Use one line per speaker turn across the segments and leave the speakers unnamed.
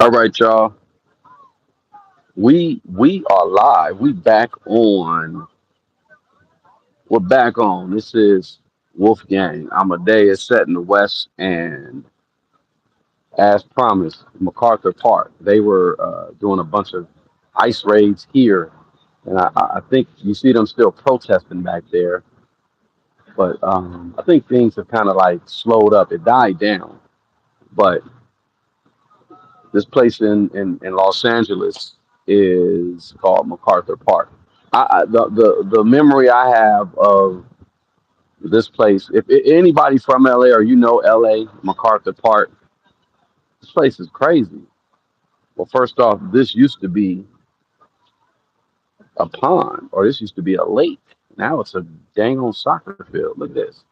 All right, y'all. We are live. We back on. We're back on. This is Wolfgang. Amadeus set in the west, and as promised, MacArthur Park. They were doing a bunch of ice raids here, and I think you see them still protesting back there. But I think things have kind of like slowed up. It died down, but this place in Los Angeles is called MacArthur Park. The memory I have of this place, if anybody from LA or you know LA, MacArthur Park, this place is crazy. Well, first off, this used to be a pond, or this used to be a lake. Now it's a dang on soccer field. Look at this,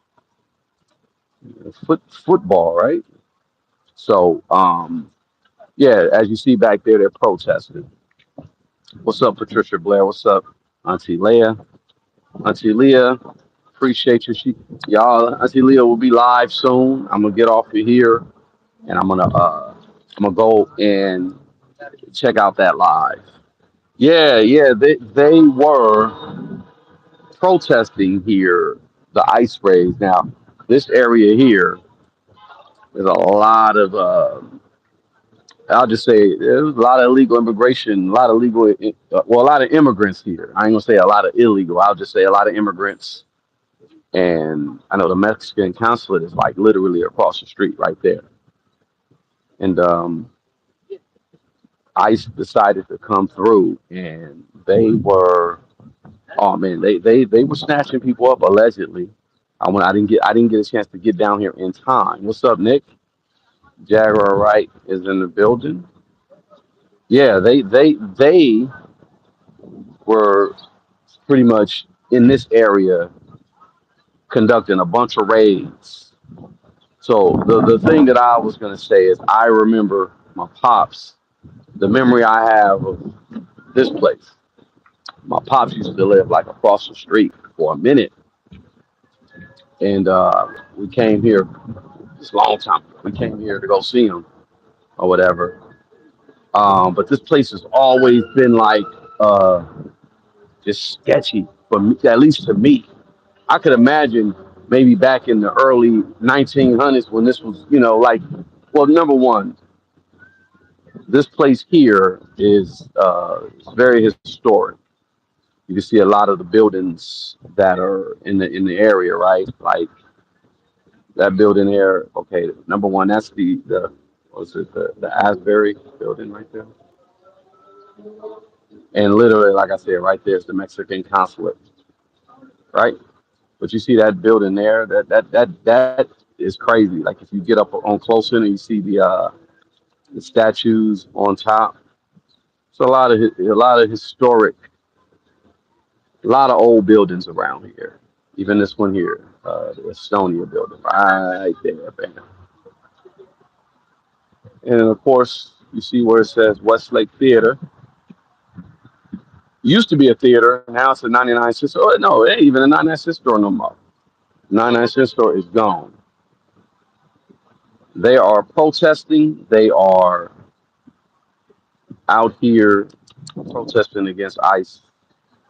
football, right? So, yeah, as you see back there, they're protesting. What's up, Patricia Blair? What's up, Auntie Leah? Auntie Leah, appreciate you. Y'all, Auntie Leah will be live soon. I'm gonna get off of here and I'm gonna go and check out that live. Yeah, yeah, they were protesting here the ice raids. Now, this area here, there's a lot of I'll just say there's a lot of illegal immigration, a lot of legal, well, a lot of immigrants here. I ain't gonna say a lot of illegal. I'll just say a lot of immigrants. And I know the Mexican consulate is like literally across the street right there. And ICE decided to come through, and they were, oh man, they were snatching people up allegedly. I didn't get a chance to get down here in time. What's up, Nick? Jaguar Wright is in the building. Yeah, they were pretty much in this area conducting a bunch of raids. So the thing that I was gonna say is I remember my pops, the memory I have of this place. My pops used to live like across the street for a minute, and we came here this long time. We came here to go see him or whatever. But this place has always been like uh, just sketchy for me, at least to me. I could imagine maybe back in the early 1900s when this was, like, well, number one, this place here is very historic. You can see a lot of the buildings that are in the area, right? Like that building there. Okay, number one, that's the what's it the Asbury building right there, and literally, like I said, right there's the Mexican consulate, right? But you see that building there, that is crazy. Like if you get up on closer and you see the statues on top, it's a lot of historic, a lot of old buildings around here. Even this one here, the Estonia building, right there, bam. And of course, you see where it says Westlake Theater. Used to be a theater, now it's a 99 cent store. Oh, no, it ain't even a 99-cent store no more. 99-cent store is gone. They are protesting. They are out here protesting against ICE.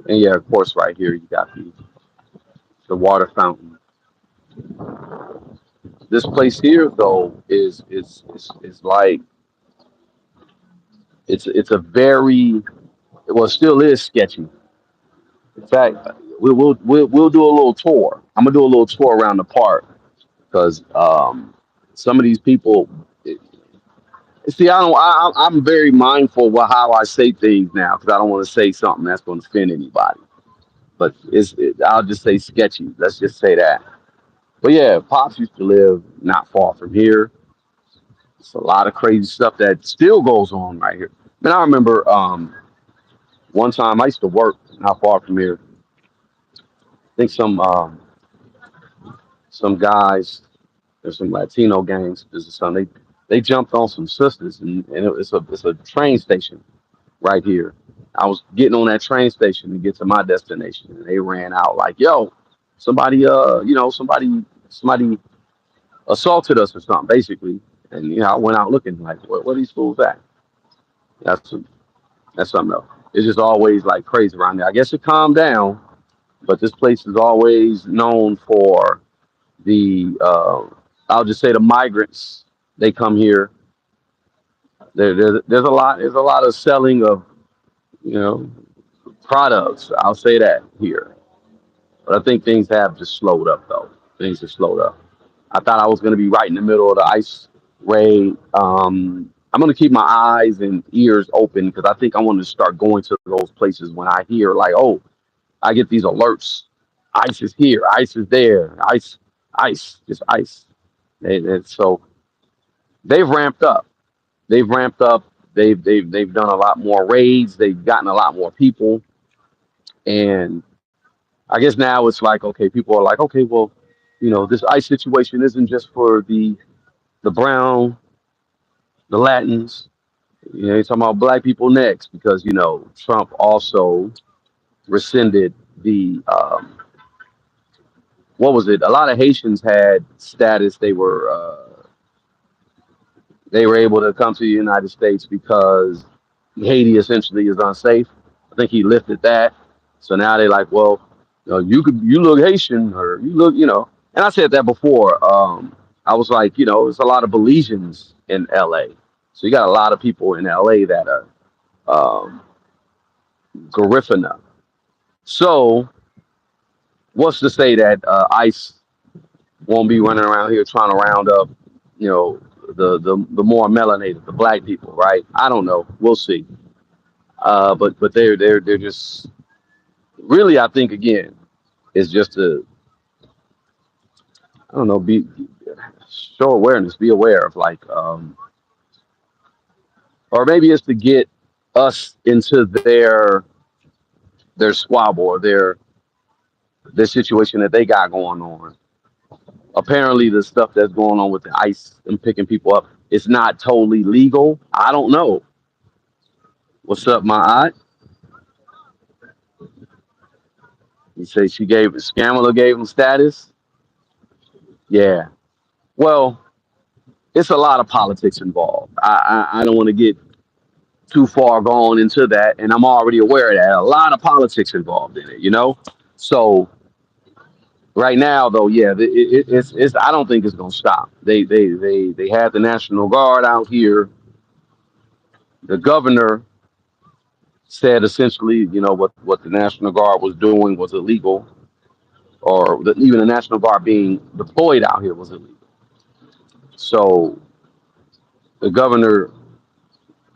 And yeah, of course, right here you got the water fountain. This place here, though, is like it's a very, well, it still is sketchy. In fact, we'll do a little tour. I'm gonna do a little tour around the park because some of these people. See, I'm very mindful of how I say things now because I don't want to say something that's going to offend anybody. But I'll just say sketchy. Let's just say that. But yeah, Pops used to live not far from here. It's a lot of crazy stuff that still goes on right here. And I remember one time I used to work not far from here. I think some guys, there's some Latino gangs. There's some they jumped on some sisters, and it's a train station right here. I was getting on that train station to get to my destination, and they ran out like, "Yo, somebody, somebody assaulted us or something," basically. And I went out looking like, "What are these fools at?" That's that's something else. It's just always like crazy around there. I guess it calmed down, but this place is always known for the I'll just say the migrants. They come here. There's a lot of selling of you know products. I'll say that here, but I think things have just slowed up though. Things have slowed up. I thought I was going to be right in the middle of the ice raid. I'm going to keep my eyes and ears open because I think I want to start going to those places when I hear like, oh, I get these alerts. ICE is here. ICE is there. ICE, ICE, just ICE. And so they've ramped up. They've ramped up. They've done a lot more raids. They've gotten a lot more people. And I guess now it's like, okay, people are like, okay, well, this ICE situation isn't just for the brown, the Latins. You're talking about black people next because Trump also rescinded the what was it? A lot of Haitians had status. They were able to come to the United States because Haiti essentially is unsafe. I think he lifted that. So now they're like, well, you look Haitian or you look, And I said that before. I was like, there's a lot of Belizeans in LA. So you got a lot of people in LA that are um, Garifuna. So what's to say that ICE won't be running around here trying to round up, you know, the more melanated, the black people, right? I don't know. We'll see. But they're just really, I think again, it's just to I don't know, be show awareness, be aware of like, or maybe it's to get us into their squabble or their situation that they got going on. Apparently, the stuff that's going on with the ICE and picking people up, it's not totally legal. I don't know. What's up, my aunt? You say she gave Scamala gave him status? Yeah. Well, it's a lot of politics involved. I don't want to get too far gone into that, and I'm already aware of that. A lot of politics involved in it. So right now, though, yeah, it's I don't think it's gonna stop. They had the National Guard out here. The governor said essentially, what the National Guard was doing was illegal, or even the National Guard being deployed out here was illegal. So the governor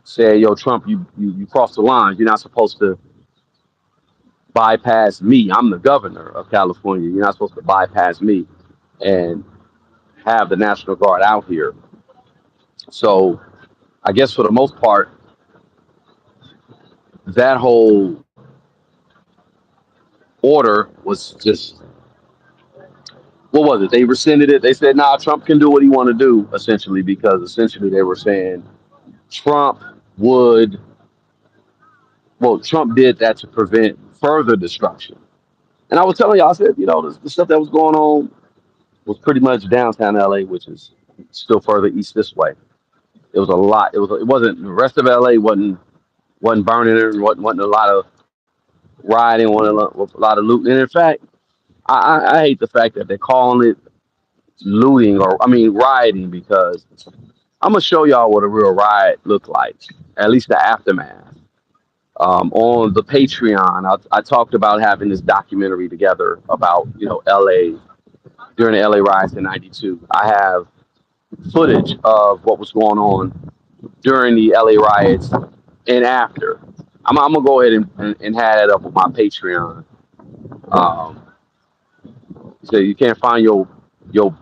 said, "Yo, Trump, you crossed the line. You're not supposed to bypass me. I'm the governor of California. You're not supposed to bypass me and have the National Guard out here." So I guess for the most part, that whole order was just what was it? They rescinded it. They said, "Nah, Trump can do what he want to do," essentially, because essentially they were saying Trump would, well, Trump did that to prevent further destruction. And I was telling y'all, I said, the stuff that was going on was pretty much downtown LA, which is still further east this way. It was a lot. It wasn't the rest of LA wasn't burning. It wasn't a lot of rioting, wasn't a lot of looting. And in fact, I hate the fact that they're calling it looting or I mean rioting because I'm gonna show y'all what a real riot looked like, at least the aftermath. On the Patreon, I talked about having this documentary together about LA during the LA riots in '92. I have footage of what was going on during the LA riots and after. I'm gonna go ahead and have that up with my Patreon. Um, so you can't find your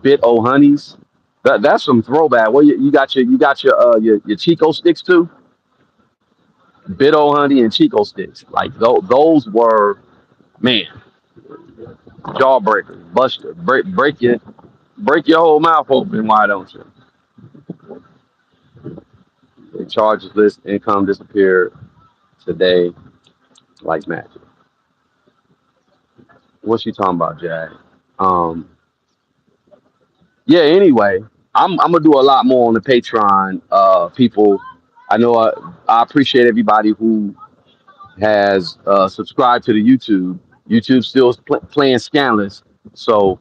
bit o honeys. That's some throwback. Well, you got your Chico sticks too. Bit o honey and Chico sticks. Like those were man jawbreakers. Buster break your whole mouth open. Why don't you? The charges list income disappeared today like magic. What's she talking about, Jack? Um, yeah. Anyway, I'm gonna do a lot more on the Patreon. People, I know I appreciate everybody who has subscribed to the YouTube. YouTube's still playing scandalous, so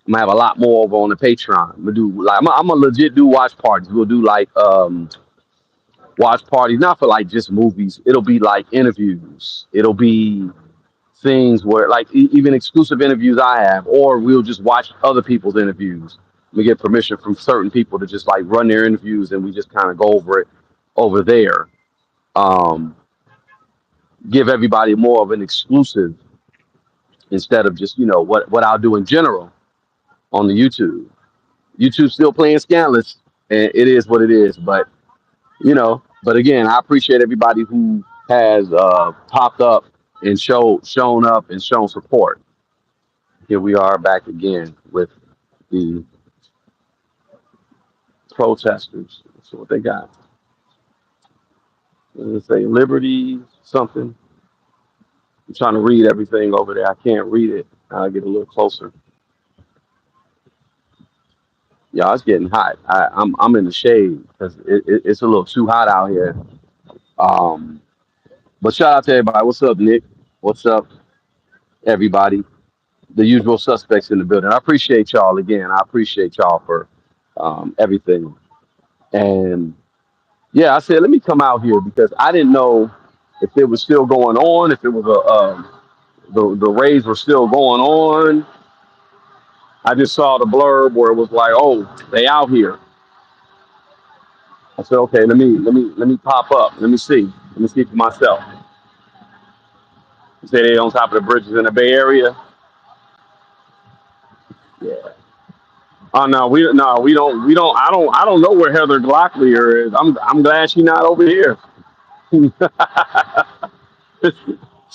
I'm gonna have a lot more over on the Patreon. I'm gonna do like I'm gonna legit do watch parties. We'll do like watch parties, not for like just movies. It'll be like interviews. It'll be things where like even exclusive interviews I have, or we'll just watch other people's interviews. We get permission from certain people to just like run their interviews, and we just kind of go over it over there. Um, give everybody more of an exclusive instead of just what I'll do in general on the YouTube. YouTube's still playing scandalous, and it is what it is. But again, I appreciate everybody who has popped up and shown up and shown support. Here we are back again with the protesters. So what they got? Let's say Liberty something. I'm trying to read everything over there. I can't read it. I'll get a little closer. Yeah, it's getting hot. I'm in the shade because it's a little too hot out here. Um, but shout out to everybody. What's up, Nick? What's up, everybody? The usual suspects in the building. I appreciate y'all again. I appreciate y'all for everything. And yeah, I said let me come out here because I didn't know if it was still going on, if it was the raids were still going on. I just saw the blurb where it was like, "Oh, they out here." I said, "Okay, let me pop up. Let me see. Let me see for myself." You say they on top of the bridges in the Bay Area. Yeah. Oh no, we don't. I don't know where Heather Glocklier is. I'm glad she's not over here.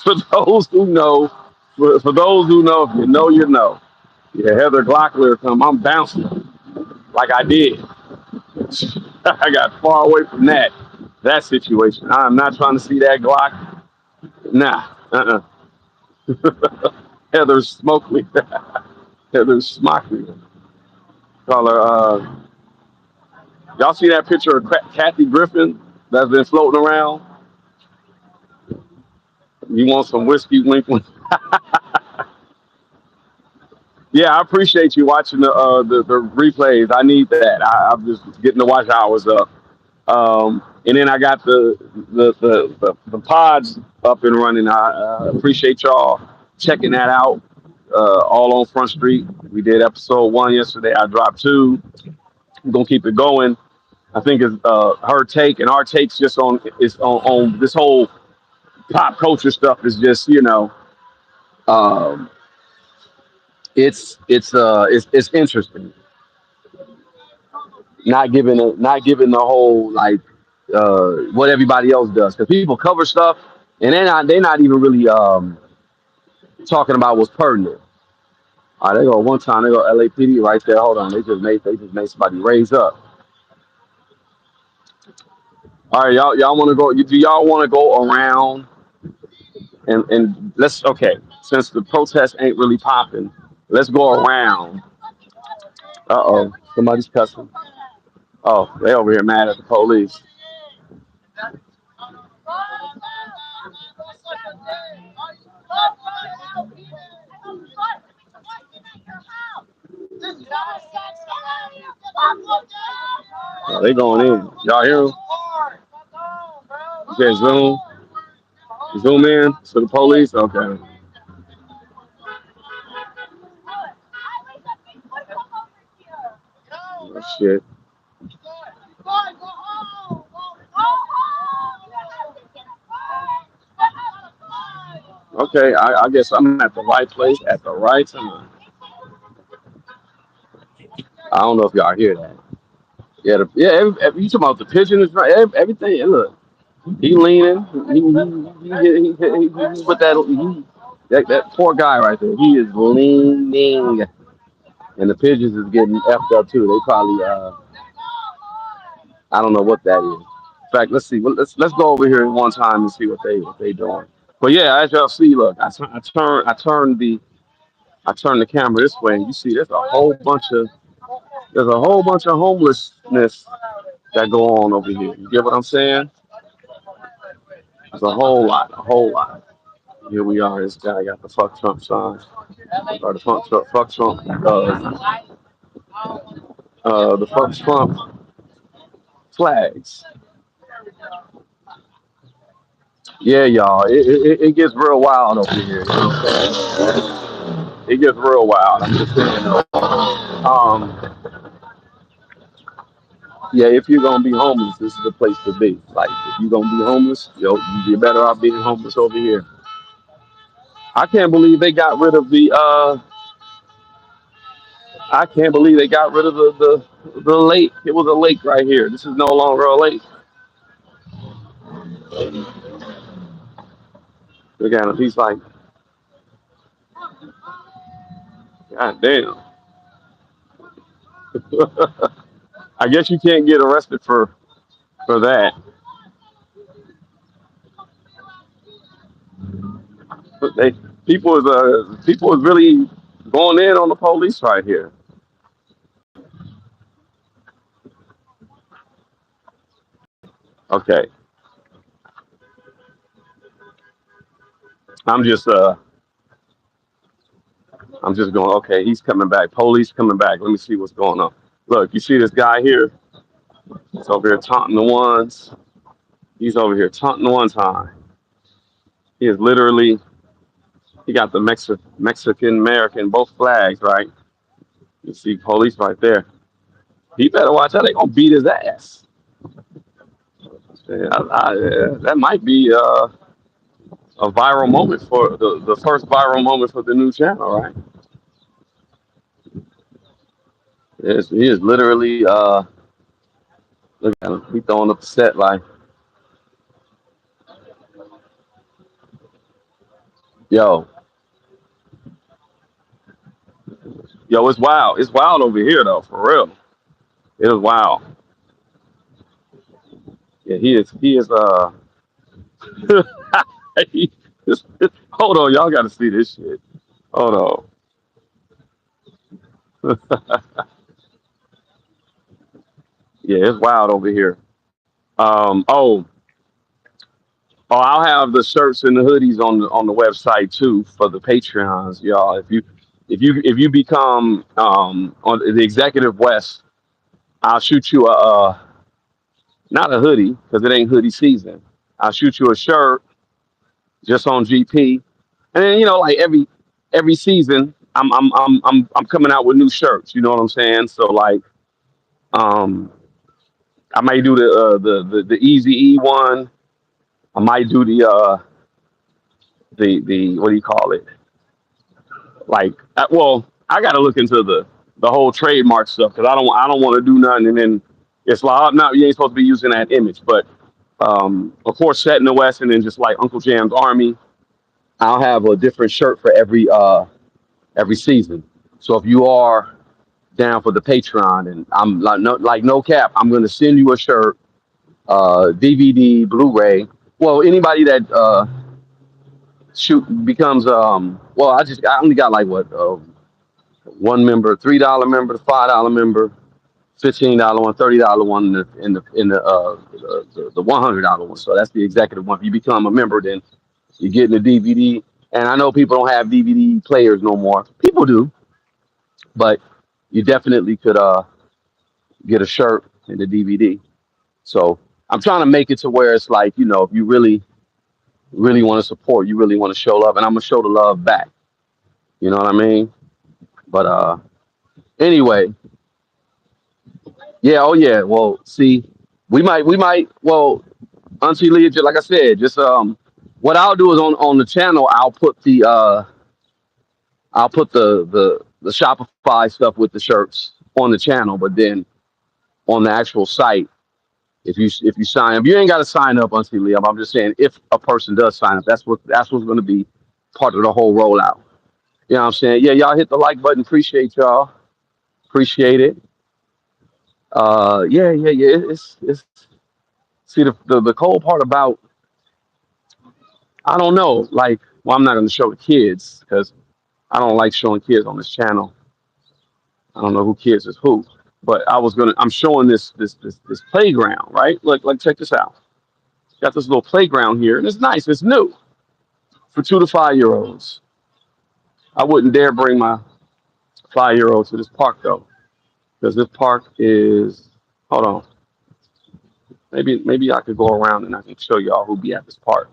For those who know, for those who know, if you know, you know. Yeah, Heather Glockler come. I'm bouncing like I did. I got far away from that situation. I'm not trying to see that Glock. Nah. Heather smoked me. Heather smoked me. Call her. Y'all see that picture of Kathy Griffin that's been floating around? You want some whiskey, wink, wink. Yeah, I appreciate you watching the replays. I need that. I'm just getting the watch hours up. And then I got the pods up and running. I appreciate y'all checking that out. All on Front Street. We did episode 1 yesterday. I dropped 2. We're gonna keep it going. I think it's her take and our takes just on this whole pop culture stuff is just um, it's interesting. Not giving the whole like what everybody else does because people cover stuff and they're not even really talking about what's pertinent. All right, they go one time they go LAPD right there. Hold on, they just made somebody raise up. All right, y'all want to go? Do y'all want to go around and let's okay? Since the protest ain't really popping, let's go around. Uh-oh, somebody's cussing. Oh, they over here mad at the police. Oh, they going in. Y'all hear them? Okay, zoom in to the police. Okay. Oh, shit. Okay, I guess I'm at the right place at the right time. I don't know if y'all hear that. Yeah, you talking about the pigeon is right. Everything. Look, he leaning. He put that poor guy right there. He is leaning, and the pigeons is getting effed up too. They probably I don't know what that is. In fact, let's see. Let's go over here one time and see what they doing. But yeah, as y'all see, look, I turned the camera this way, and you see there's a whole bunch of homelessness that go on over here. You get what I'm saying? It's a whole lot, a whole lot. Here we are. This guy got the fuck Trump sign, or the fuck Trump, the fuck Trump flags. Yeah, y'all. It gets real wild over here. You know what I'm saying? It gets real wild. I'm just saying. Yeah, if you're gonna be homeless, this is the place to be. Like, if you're gonna be homeless, yo, you're better off being homeless over here. I can't believe they got rid of the. I can't believe they got rid of the lake. It was a lake right here. This is no longer a lake. Look at him. He's like, God damn. I guess you can't get arrested for that. But people is really going in on the police right here. Okay, I'm just uh I'm just going. Okay, he's coming back. Police coming back. Let me see what's going on. Look, you see this guy here? He's over here taunting the ones. He's over here taunting the one time. He is literally. He got the Mexican American both flags right. You see police right there. He better watch out. They gonna beat his ass. That might be a viral moment for the first viral moment for the new channel, right? He is literally look at him. He throwing up the set like, yo, yo, it's wild. It's wild over here though, for real. It is wild. Yeah, he is he, hold on, y'all gotta see this shit. Hold on. Yeah, it's wild over here. Oh, oh, I'll have the shirts and the hoodies on the website too for the Patreons, y'all. If you become on the Executive West, I'll shoot you a not a hoodie because it ain't hoodie season. I'll shoot you a shirt just on GP, and then like every season, I'm coming out with new shirts. You know what I'm saying? So like, um, I might do the Easy E one. I might do the what do you call it? Like, well, I got to look into the whole trademark stuff because I don't want to do nothing and then it's like, oh, no, you ain't supposed to be using that image. But of course, set in the West and then just like Uncle Jam's Army, I'll have a different shirt for every season. So if you are down for the Patreon, and I'm like no cap, I'm gonna send you a shirt, DVD, Blu-ray. Well, anybody that shoot becomes well, I only got like what one member, $3 member, $5 member, $15 one, $30 one, in the $100 one. So that's the executive one. If you become a member, then you get in the DVD. And I know people don't have DVD players no more. People do, but you definitely could get a shirt and the DVD. So I'm trying to make it to where it's like, if you really want to support, you really want to show love, and I'm gonna show the love back. You know what I mean? But anyway, yeah, oh yeah. Well, see, we might. Well, Auntie Leah, like I said, just what I'll do is on the channel, I'll put the Shopify stuff with the shirts on the channel, but then on the actual site, if you sign up, you ain't got to sign up, Auntie Leah. I'm just saying, if a person does sign up, that's what's going to be part of the whole rollout. You know what I'm saying? Yeah, y'all hit the like button. Appreciate y'all. Appreciate it. Yeah, yeah, yeah. It's see the cold part about I don't know. Like, well, I'm not going to show the kids because I don't like showing kids on this channel. I don't know who kids is who, but I'm showing this playground, right? Look, like check this out. Got this little playground here, and it's nice. It's new for 2 to 5 year olds. I wouldn't dare bring my 5 year old to this park though, because this park is. Hold on. Maybe I could go around and I can show y'all who be at this park.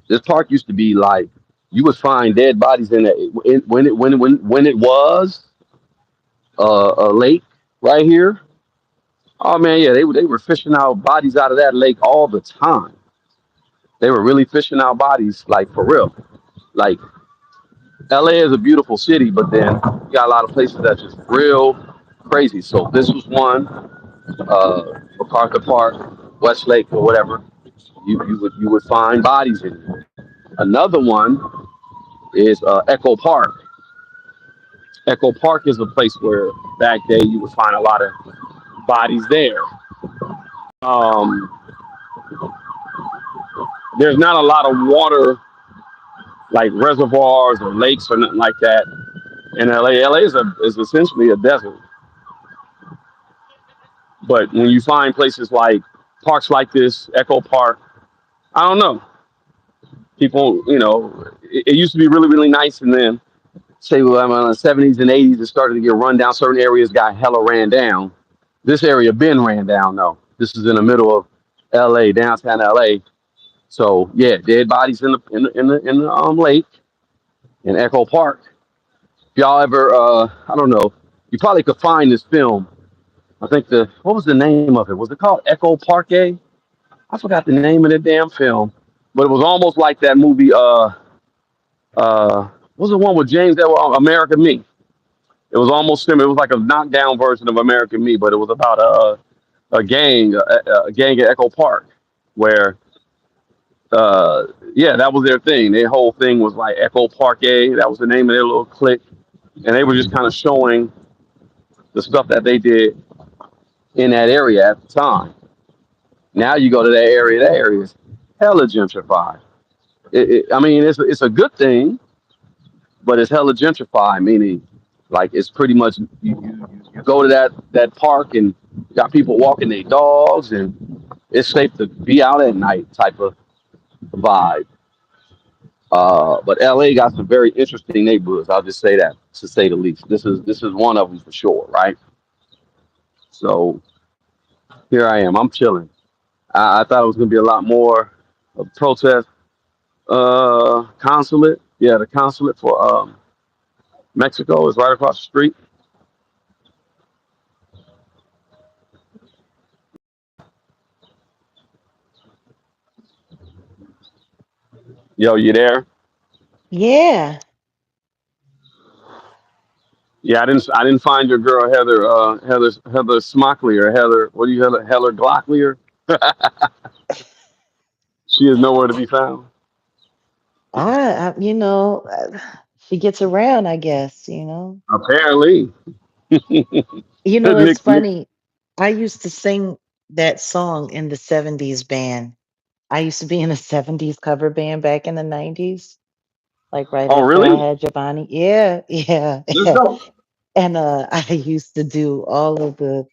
This park used to be like you would find dead bodies in it when it was a lake right here. Oh man, yeah, they were fishing out bodies out of that lake all the time. They were really fishing out bodies like for real. Like LA is a beautiful city, but then you got a lot of places that's just real crazy. So this was one, MacArthur Park, Westlake, or whatever. You would find bodies in it. Another one is Echo Park. Echo Park is a place where back day you would find a lot of bodies there. Um, there's not a lot of water like reservoirs or lakes or nothing like that in LA. LA is essentially a desert. But when you find places like parks like this, Echo Park, I don't know. People, it used to be really, really nice, and then say well, in the '70s and '80s, it started to get run down. Certain areas got hella ran down. This area been ran down though. This is in the middle of LA, downtown LA. So yeah, dead bodies in the lake in Echo Park. If y'all ever, I don't know, you probably could find this film. I think what was the name of it? Was it called Echo Park? I forgot the name of the damn film, but it was almost like that movie. What was the one with James that was American Me? It was almost similar. It was like a knockdown version of American Me, but it was about a gang at Echo Park, where yeah, that was their thing. Their whole thing was like Echo Park A. That was the name of their little clique, and they were just kind of showing the stuff that they did in that area at the time. Now you go to that area is hella gentrified. I mean, it's a good thing, but it's hella gentrified, meaning like it's pretty much you go to that park and you got people walking their dogs and it's safe to be out at night type of vibe. But LA got some very interesting neighborhoods. I'll just say that to say the least. This is one of them for sure, right? So here I am. I'm chilling. I thought it was gonna be a lot more of protest. Consulate, yeah, the consulate for Mexico is right across the street. Yo, you there?
Yeah.
Yeah, I didn't find your girl Heather Smockley or Heather. What do you Heather Glockley or she is nowhere to be found.
she gets around, I guess.
Apparently,
It's
Nick.
funny. I used to sing that song in the 70s band. I used to be in a 70s cover band back in the 90s, like right
Oh,
after I
really?
had Giovanni. Yeah, yeah.
Let's go.
And I used to do all of the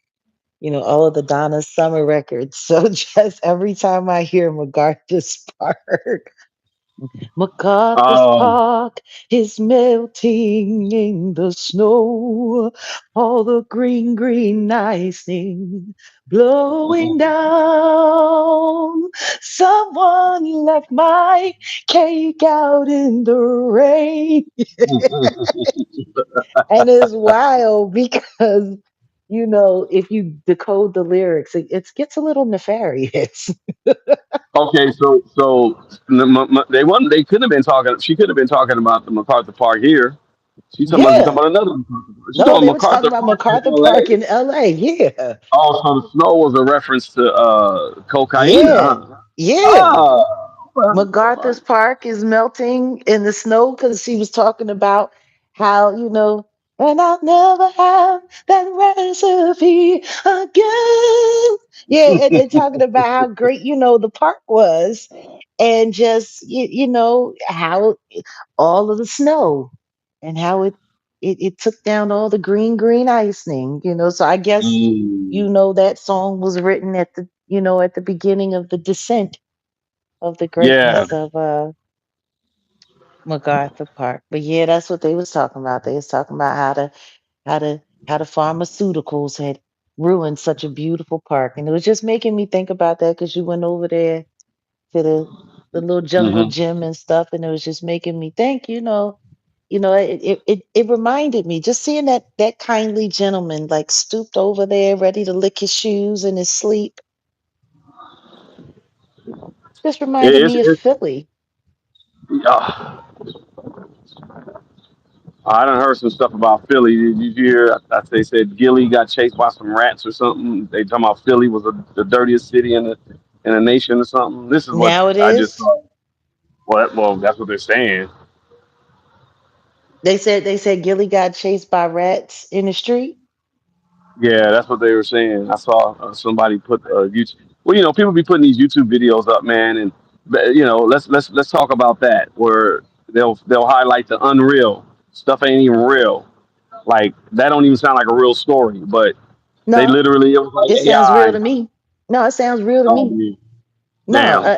Donna Summer records. So just every time I hear MacArthur's Park, MacArthur's
Um,
Park is melting in the snow. All the green, green icing blowing down. Someone left my cake out in the rain. And it's wild because, if you decode the lyrics, it gets a little nefarious.
okay, so they wasn't. They couldn't have been talking. She could have been talking about the MacArthur Park here. She must be
Yeah.
talking about another MacArthur Park. She
No,
talking
they were talking
MacArthur
about
Park in
MacArthur Park
L.A.
in LA. Yeah.
Oh, so the snow was a reference to cocaine,
Yeah.
huh?
Yeah.
Ah, all
MacArthur's
right.
Park is melting in the snow because she was talking about how, and I'll never have that recipe again. Yeah, and talking about how great, the park was, and just how all of the snow and how it took down all the green green icing. So I guess
Mm.
that song was written at the beginning of the descent. of the
Yeah.
greatness of MacArthur Park. But yeah, that's what they was talking about. They was talking about how the pharmaceuticals had ruined such a beautiful park. And it was just making me think about that because you went over there to the little jungle
Hmm.
gym and stuff, and it was just making me think, it reminded me just seeing that kindly gentleman like stooped over there ready to lick his shoes in his sleep, just reminded
It's,
me of
it's
Philly.
uh, I done heard some stuff about Philly. Did you hear? They said Gilly got chased by some rats or something. They talking about Philly was the dirtiest city in the nation or something. This is what
Now it
I just
is.
saw. What? Well, that's what they're saying.
They said Gilly got chased by rats in the street.
Yeah, that's what they were saying. I saw somebody put YouTube. Well, people be putting these YouTube videos up, man, and let's talk about that where they'll highlight the unreal stuff. Ain't even real. Like that don't even sound like a real story, but they
No,
literally it was
it
like
sounds real
AI.
to me. No, it sounds real to
Oh,
me.
man.
No,
Damn.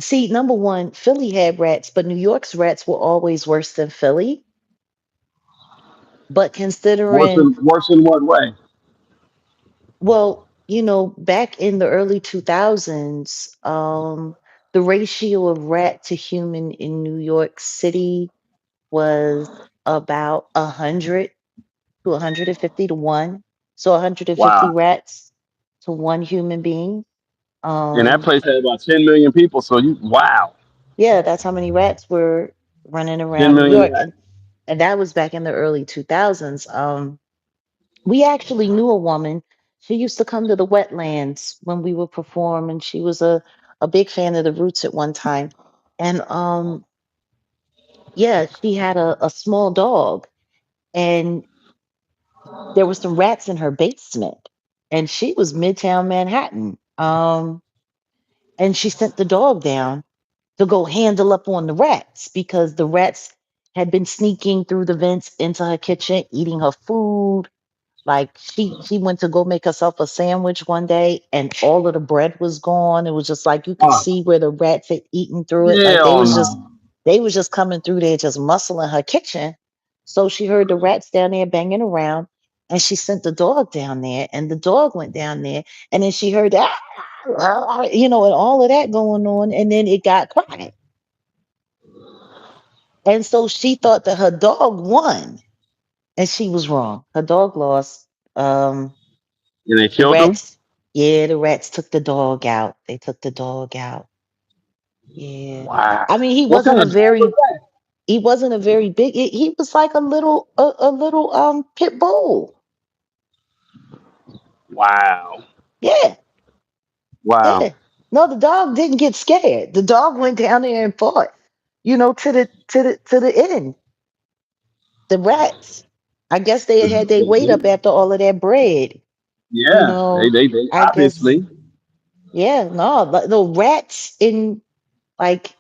see, number one, Philly had rats, but New York's rats were always worse than Philly. But considering,
Worse in what way?
well, back in the early 2000s, the ratio of rat to human in New York City was about 100 to 150 to 1. So 150
Wow.
rats to one human being.
And that
Um,
place had about 10 million people. So wow,
yeah, that's how many rats were running
10
around New
million
York.
rats.
And that was back in the early 2000s. We actually knew a woman. She used to come to the wetlands when we would perform, and she was a big fan of the Roots at one time. And yeah, she had a small dog, and there were some rats in her basement, and she was Midtown Manhattan. And she sent the dog down to go handle up on the rats because the rats had been sneaking through the vents into her kitchen, eating her food. Like she went to go make herself a sandwich one day and all of the bread was gone. It was just like you could
Oh,
see where the rats had eaten through it. Like
hell no.
they was just coming through there just muscling her kitchen. So she heard the rats down there banging around and she sent the dog down there and the dog went down there and then she heard that and all of that going on and then it got quiet. And so she thought that her dog won and she was wrong. Her dog lost. Um
And they
The
killed them?
rats, yeah, the rats took the dog out. They took the dog out. Yeah.
Wow.
I mean, he
What
wasn't
kind
a
of dog was
very he wasn't a very big he was like a little pit bull.
that? Wow.
Yeah.
Wow.
Yeah. No, the dog didn't get scared. The dog went down there and fought, to the end. The rats. I guess they had their weight up after all of that bread. You
Yeah.
know,
They
I guess
obviously.
yeah, no, the rats in like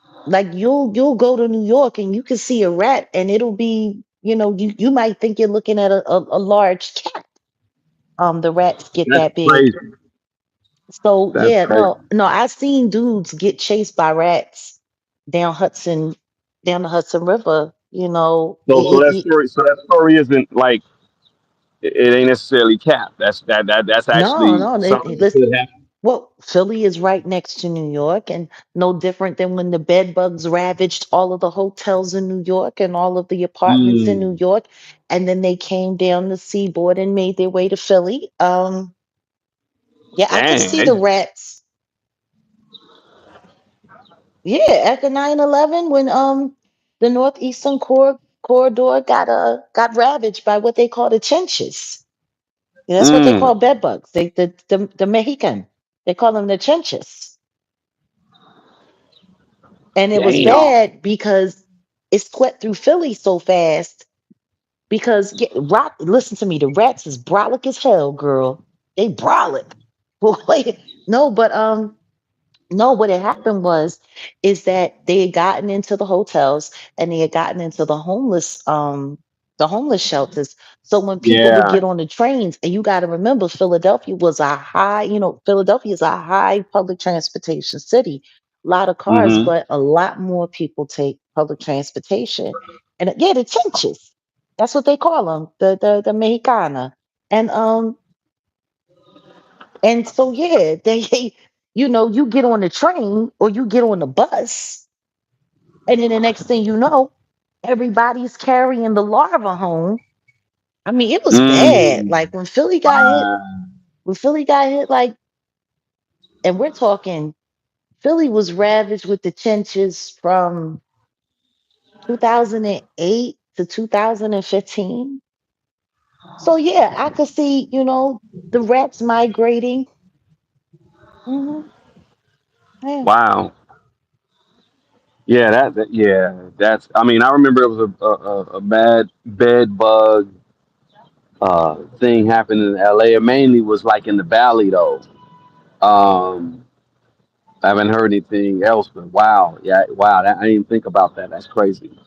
you'll go to New York and you can see a rat and it'll be you might think you're looking at a large cat. The rats get
That's
that big.
crazy.
So
That's
yeah,
crazy.
no, I've seen dudes get chased by rats down Hudson, down the Hudson River.
So that story isn't like it ain't necessarily capped. That's
No,
actually
no,
something that
listen.
could happen.
Well, Philly is right next to New York, and no different than when the bed bugs ravaged all of the hotels in New York and all of the apartments in New
Mm,
York, and then they came down the seaboard and made their way to Philly. Yeah, I could
dang.
see the rats. Yeah, after 9/11, when the northeastern corridor got ravaged by what they call the chinches. Yeah, that's what they call
Mm,
bed bugs. The Mexican. They call them the chinches. And it was
damn.
bad because it swept through Philly so fast. Because listen to me, the rats is brolic as hell, girl. They brolic. Boy, no, but no, what had happened is that they had gotten into the hotels and they had gotten into the homeless shelters. So when people would
Yeah.
get on the trains, and you got to remember, Philadelphia is a high public transportation city. a lot of cars,
Mm-hmm.
but a lot more people take public transportation. And yeah, the chinches. That's what they call them, the Mexicana. And and so yeah, they you get on the train or you get on the bus, and then the next thing you know, everybody's carrying the larva home. I mean, it was bad.
Mm.
Like when Philly got hit,
Wow.
like, and we're talking Philly was ravaged with the chinches from 2008 to 2015. So yeah, I could see, the rats migrating. Hmm. Yeah.
Wow. Yeah, yeah, that's. I mean, I remember it was a bad bed bug thing happened in LA. It mainly was like in the valley though. Um, I haven't heard anything else, but wow, yeah, wow. That, I didn't even think about that. That's crazy.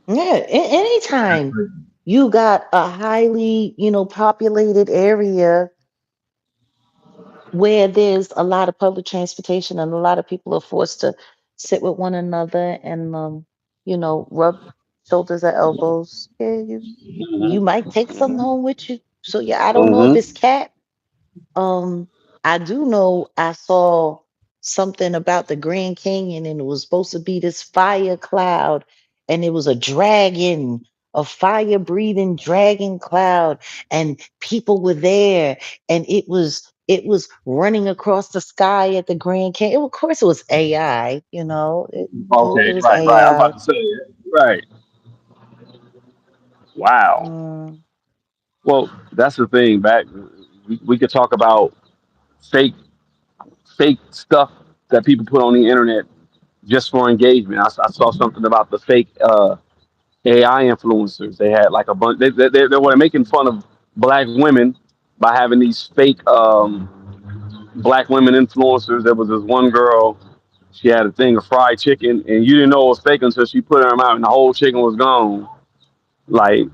Yeah.
That's
Anytime
crazy.
you got a highly, populated area where there's a lot of public transportation and a lot of people are forced to sit with one another and rub shoulders or elbows. Yeah, you might take something home with you. So yeah, I don't know if
Mm-hmm.
it's cat. Um, I do know I saw something about the Grand Canyon, and it was supposed to be this fire cloud, and it was a dragon, a fire breathing dragon cloud, and people were there, and it was running across the sky at the Grand Canyon. Of course, it was AI. It
Okay,
was
right, right. I'm
AI.
about to say it. Right. Wow.
Mm,
Well, that's the thing. Back, we could talk about fake, fake stuff that people put on the internet just for engagement. I saw something about the fake AI influencers. They had like a bunch. They were making fun of black women by having these fake black women influencers. There was this one girl. She had a thing of fried chicken, and you didn't know it was fake until she put it in her mouth, and the whole chicken was gone. Like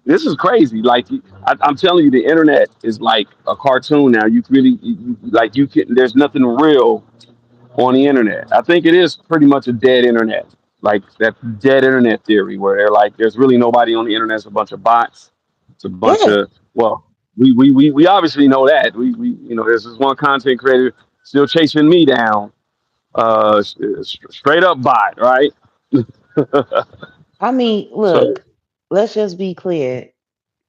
this is crazy. Like I'm telling you, the internet is like a cartoon now. You really like you can. There's nothing real on the internet. I think it is pretty much a dead internet, like that dead internet theory where they're like, there's really nobody on the internet. It's a bunch of bots. It's a bunch
yeah.
of well, we obviously know that there's this one content creator still chasing me down, straight up bot, right?
I mean,
So
look, let's just be clear.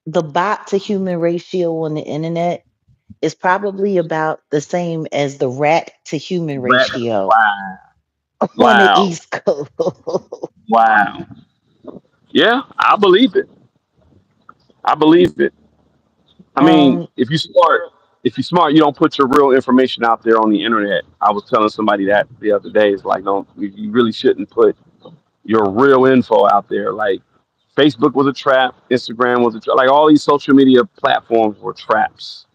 The bot to human ratio on the internet is probably about the same as the rat to human ratio
wow,
on the
wow,
East Coast.
wow. Yeah, I believe it. I believe it. I mean,
um,
if you're smart, you don't put your real information out there on the internet. I was telling somebody that the other day. It's like, no, you really shouldn't put your real info out there. Like, Facebook was a trap, Instagram was a trap. Like, all these social media platforms were traps,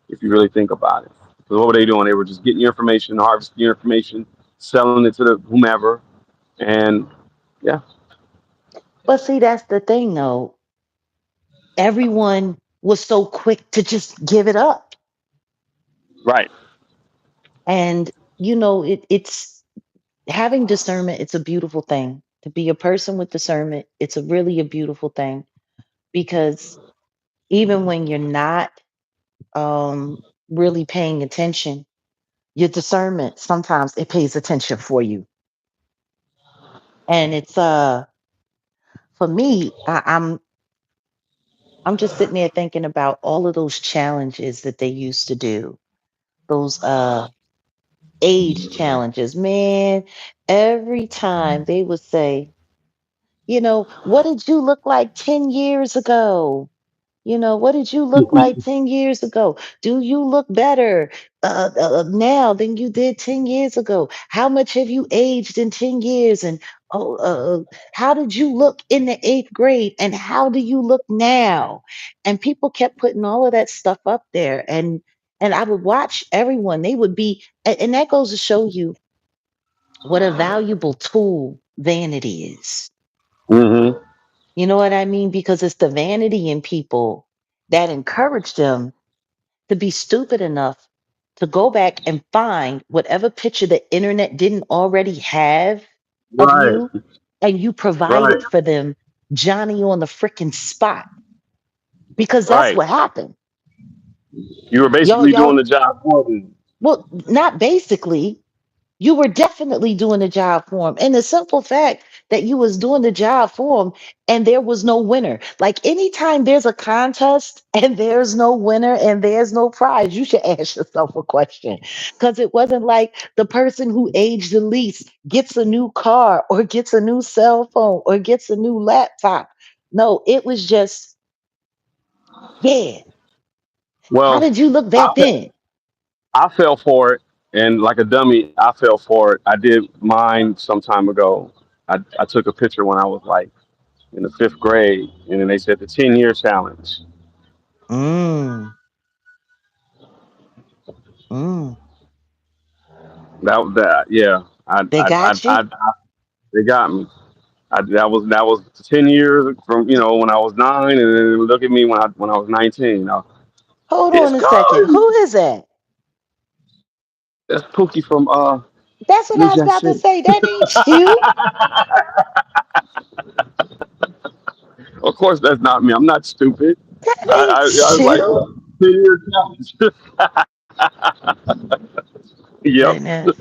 if you really think about it. So what were they doing? They were just getting your information, harvesting your information, selling it to the whomever, and yeah,
but see, that's the thing though. Everyone was so quick to just give it up.
right.
And, it's having discernment, it's a beautiful thing. To be a person with discernment, it's really a beautiful thing because even when you're not really paying attention, your discernment sometimes it pays attention for you. And it's for me, I'm just sitting there thinking about all of those challenges that they used to do. Those age challenges. Man, every time they would say, what did you look like 10 years ago? What did you look like 10 years ago? Do you look better now than you did 10 years ago? How much have you aged in 10 years? And oh, how did you look in the eighth grade? And how do you look now? And people kept putting all of that stuff up there. And I would watch everyone. They would be, and that goes to show you what a valuable tool vanity is.
Hmm.
You know what I mean? Because it's the vanity in people that encourage them to be stupid enough to go back and find whatever picture the internet didn't already have of
Right.
you, and you
Right.
provided for them Johnny on the freaking spot, because that's
Right.
what happened.
You were basically doing
Y'all,
the job for them.
well, not basically. You were definitely doing the job for him. And the simple fact that you was doing the job for him and there was no winner. Like anytime there's a contest and there's no winner and there's no prize, you should ask yourself a question. Because it wasn't like the person who aged the least gets a new car or gets a new cell phone or gets a new laptop. No, it was just, yeah. How
Well,
did you look
I
back
fe-
then?
I fell for it, and like a dummy, I fell for it. I did mine some time ago. I took a picture when I was like in the fifth grade, and then they said the 10-year challenge.
Mm, mm.
Yeah.
They got you?
They got me. That was 10 years from when I was 9, and then look at me when I was 19.
Hold
It's
on a second. Who
going.
is that?
That's Pookie from
That's what
New
I was
Jack
about to
City.
say. That ain't you.
Of course, that's not me. I'm not stupid.
That
I
ain't
was like
you.
10-year challenge. Yep.
Goodness.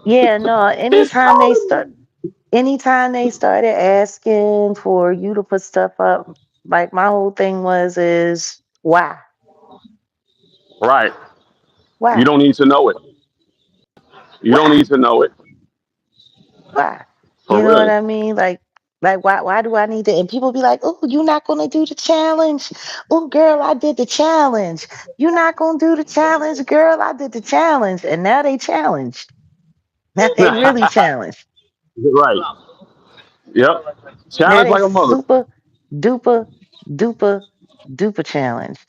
Yeah, no,
It's going.
anytime they started asking for you to put stuff up, like my whole thing was is why?
Right. You
Why?
don't need to know it. You don't
Why?
need to know it.
Why?
For
You know what
real.
I mean? Like why do I need to, and people be like, oh, you're not gonna do the challenge. Oh girl, I did the challenge. You're not gonna do the challenge, girl. I did the challenge. And now they challenged. Now they really challenged.
Right. Yep.
Now
Challenge
they
like a mother.
super duper duper duper challenged.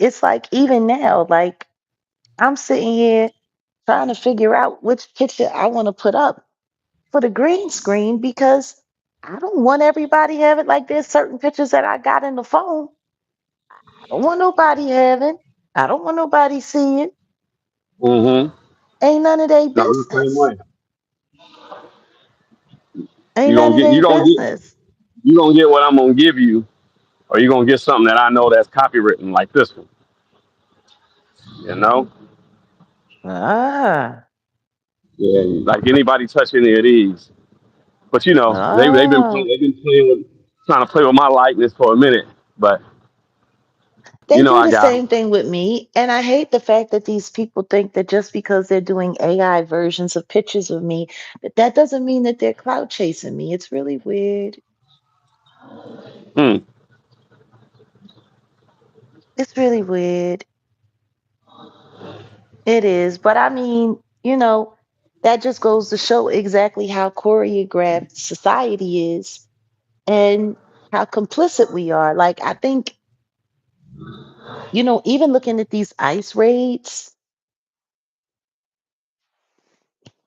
It's like even now, like I'm sitting here trying to figure out which picture I want to put up for the green screen because I don't want everybody having like there's certain pictures that I got in the phone. I don't want nobody having. I don't want nobody seeing.
Mm-hmm.
Ain't none of their
No, I'm the same
business.
way.
Ain't
You
none
gonna
of
get
their business.
you gonna get what I'm gonna give you, or you gonna get something that I know that's copywritten like this one. You know?
Ah,
Yeah. Like anybody touch any of these. But
ah.
they've been playing with trying to play with my likeness for a minute. But
They do
I
the
got
same
'em.
thing with me. And I hate the fact that these people think that just because they're doing AI versions of pictures of me, that doesn't mean that they're clout chasing me. It's really weird.
Hmm.
It's really weird. It is. But I mean, that just goes to show exactly how choreographed society is and how complicit we are. Like, I think, even looking at these ICE raids,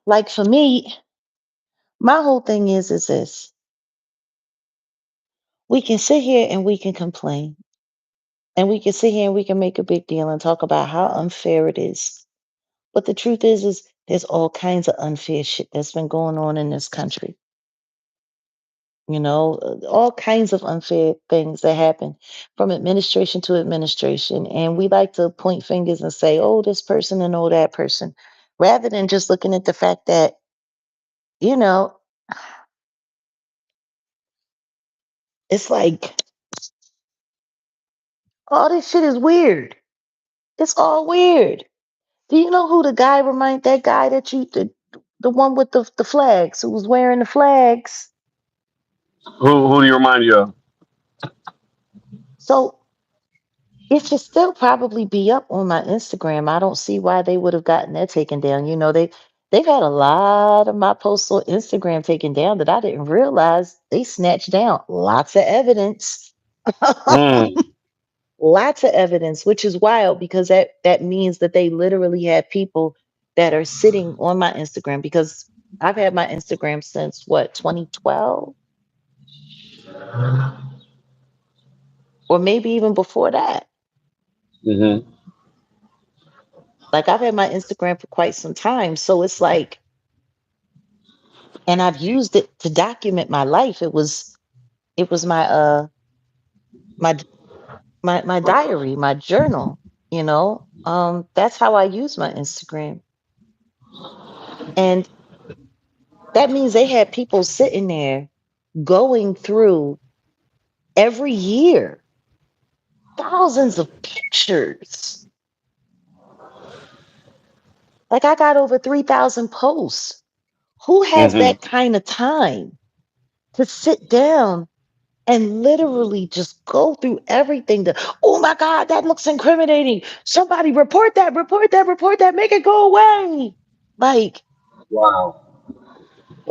like for me, my whole thing is this. We can sit here and we can complain. And we can sit here and we can make a big deal and talk about how unfair it is. But the truth is there's all kinds of unfair shit that's been going on in this country. All kinds of unfair things that happen from administration to administration. And we like to point fingers and say, oh, this person and oh, that person, rather than just looking at the fact that, you know, it's like all this shit is weird. It's all weird. Do you know who the guy that guy that the one with the flags, who was wearing the flags?
Who do you remind you of?
So it should still probably be up on my Instagram. I don't see why they would have gotten that taken down. They've had a lot of my posts on Instagram taken down that I didn't realize they snatched down. Lots of evidence.
Mm.
Lots of evidence, which is wild because that means that they literally have people that are sitting on my Instagram because I've had my Instagram since what, 2012 or maybe even before that.
Mm-hmm.
Like I've had my Instagram for quite some time, so it's like, and I've used it to document my life. It was my my diary, my journal, you know. That's how I use my Instagram. And that means they had people sitting there going through every year thousands of pictures. Like I got over 3,000 posts. Who has
Hmm.
that kind of time to sit down and literally just go through everything? Oh my God, that looks incriminating. Somebody report that, report that, report that, make it go away. Like
Wow.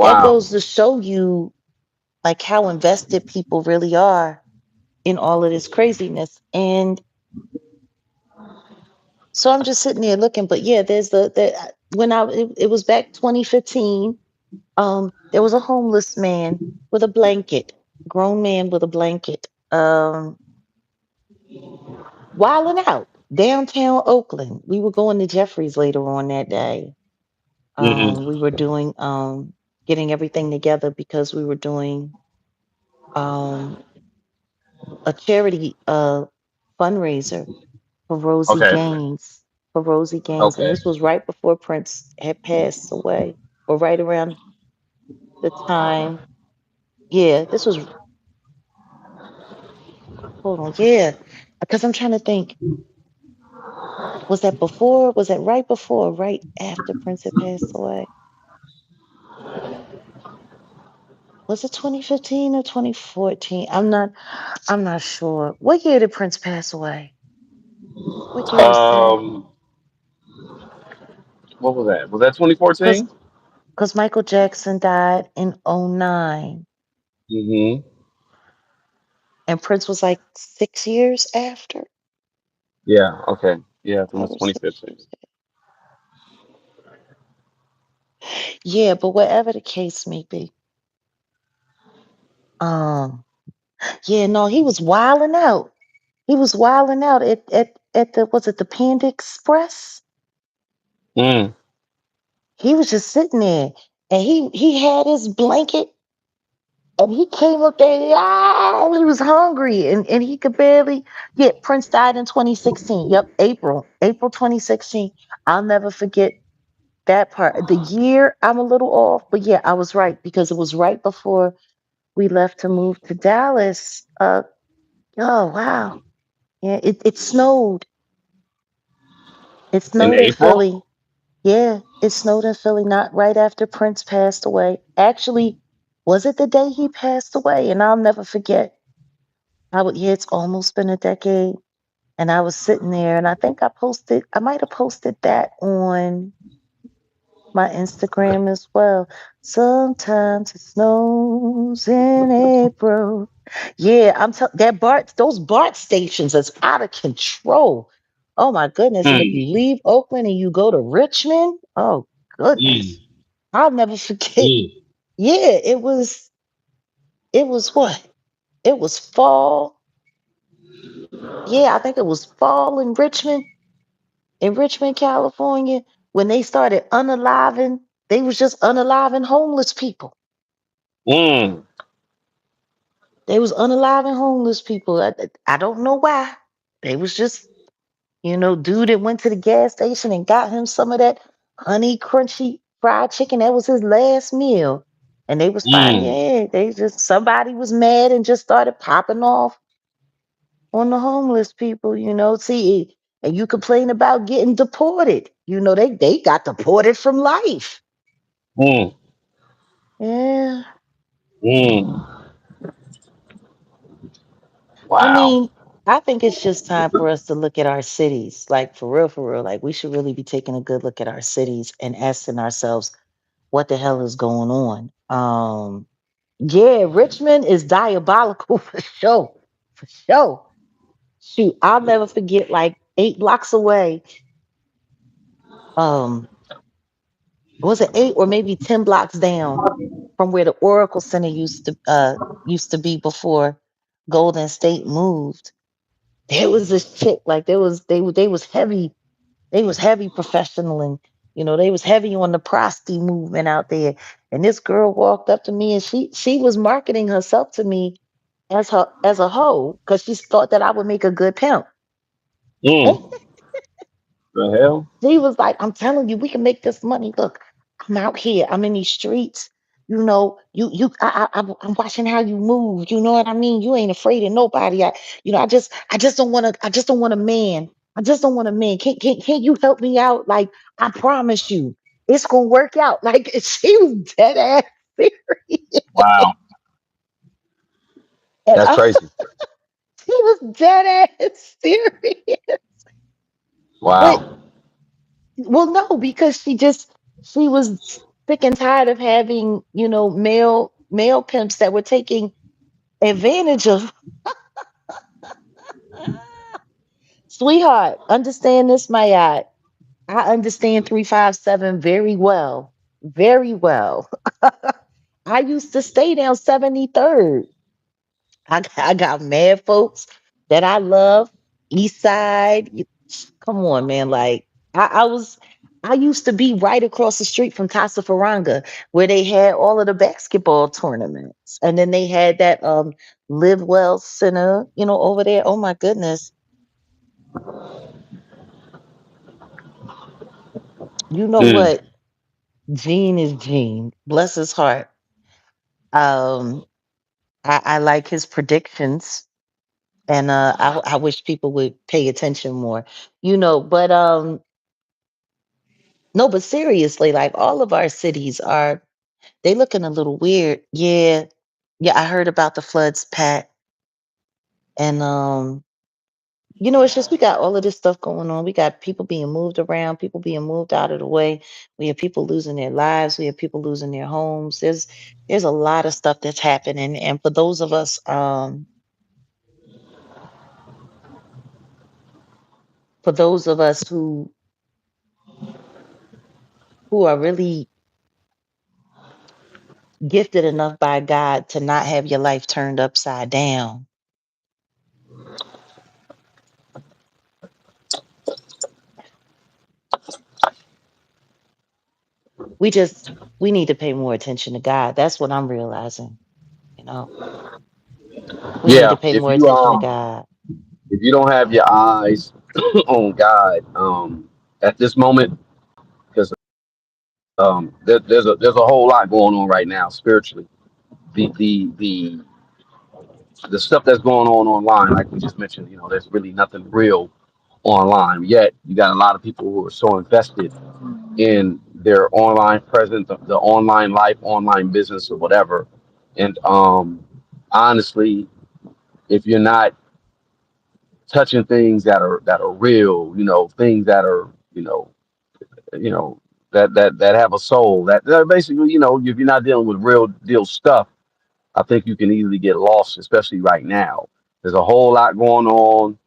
that
Wow.
goes to show you like how invested people really are in all of this craziness. And so I'm just sitting there looking, but yeah, there's the when it was back 2015. There was a homeless man with a blanket, grown man with a blanket, wilding out downtown Oakland. We were going to Jeffrey's later on that day.
Hmm.
We were doing getting everything together because we were doing um a charity fundraiser for Rosie
Okay.
Gaines, for Rosie Gaines, and
Okay.
this was right before Prince had passed away, or right around the time. Yeah, this was. Hold on, yeah, because I'm trying to think. Was that before? Was that right before? Or right after Prince had passed away? Was it 2015 or 2014? I'm not sure. What year did Prince pass away? What year was that?
Um, what was that? Was that
Because
2014?
Michael Jackson died in '09,
Hmm.
and Prince was like 6 years after.
Yeah. Okay. Yeah, it
5
was
or 6
2015.
years. Yeah, but whatever the case may be, um, yeah, no, he was wilding out. He was wilding out at the, was it the Panda Express?
Mm.
He was just sitting there, and he had his blanket, and he came up there. He was hungry, and he could barely. Yeah, Prince died in 2016. Yep, April 2016. I'll never forget that part. The year I'm a little off, but yeah, I was right because it was right before we left to move to Dallas. Oh wow, yeah, it snowed. It
In
snowed in
April?
Philly. Yeah, it snowed in Philly not right after Prince passed away. Actually, was it the day he passed away? And I'll never forget. Yeah, it's almost been a decade. And I was sitting there, and I might have posted that on my Instagram as well. Sometimes it snows in April. Yeah, that those BART stations is out of control. Oh my goodness. And if you
Mm.
leave Oakland and you go to Richmond, oh goodness.
Mm.
I'll never forget.
Mm.
Yeah, it was what? It was fall. Yeah, I think it was fall in Richmond, California, when they started unaliving, they was just unaliving homeless people.
Mm.
They was unaliving homeless people. I don't know why. They was just, dude that went to the gas station and got him some of that honey crunchy fried chicken. That was his last meal. And they was finding,
Mm.
yeah, somebody was mad and just started popping off on the homeless people, See, and you complain about getting deported. They got deported from life.
Mm.
Yeah.
Mm.
I
Wow.
mean, I think it's just time for us to look at our cities. Like for real, for real. Like we should really be taking a good look at our cities and asking ourselves what the hell is going on. Yeah, Richmond is diabolical for sure. For sure. Shoot, I'll never forget like 8 blocks away. Um, was it 8 or maybe 10 blocks down from where the Oracle Center used to be before Golden State moved? There was this chick, like they was heavy. They was heavy professional, and they was heavy on the prosty movement out there. And this girl walked up to me, and she was marketing herself to me as a hoe, because she thought that I would make a good pimp.
Mm, the hell?
She was like, I'm telling you, we can make this money. Look, I'm out here. I'm in these streets. I'm watching how you move. You know what I mean? You ain't afraid of nobody. I just don't want to. I just don't want a man. I just don't want a man. Can't you help me out? Like, I promise you, it's gonna work out. Like, she was dead ass serious,
Wow,
and
that's crazy.
she was dead ass serious. But
Wow.
well, no, because she was sick and tired of having, male pimps that were taking advantage of. Sweetheart, understand this, my eye. I understand 357 very well. Very well. I used to stay down 73rd. I got mad folks that I love. East Side. Come on, man. Like, I used to be right across the street from Casa Faranga, where they had all of the basketball tournaments. And then they had that Live Well Center, over there. Oh my goodness. You know
Mm,
what? Gene is Gene. Bless his heart. Um, I like his predictions, and I wish people would pay attention more. But no, but seriously, like, all of our cities are they looking a little weird. Yeah. Yeah, I heard about the floods, Pat. And it's just we got all of this stuff going on. We got people being moved around, people being moved out of the way. We have people losing their lives, we have people losing their homes. There's a lot of stuff that's happening. And for those of us who are really gifted enough by God to not have your life turned upside down, we just we need to pay more attention to God. That's what I'm realizing. You know, we need to
yeah.
pay more attention to God.
If you don't have your eyes on God, at this moment, because there's a whole lot going on right now spiritually. The the the the stuff that's going on online, like we just mentioned, there's really nothing real online. Yet you got a lot of people who are so invested in their online presence, the online life, online business, or whatever. And honestly, if you're not touching things that are real, things that are, you know, that have a soul, that basically, if you're not dealing with real deal stuff, I think you can easily get lost, especially right now. There's a whole lot going on.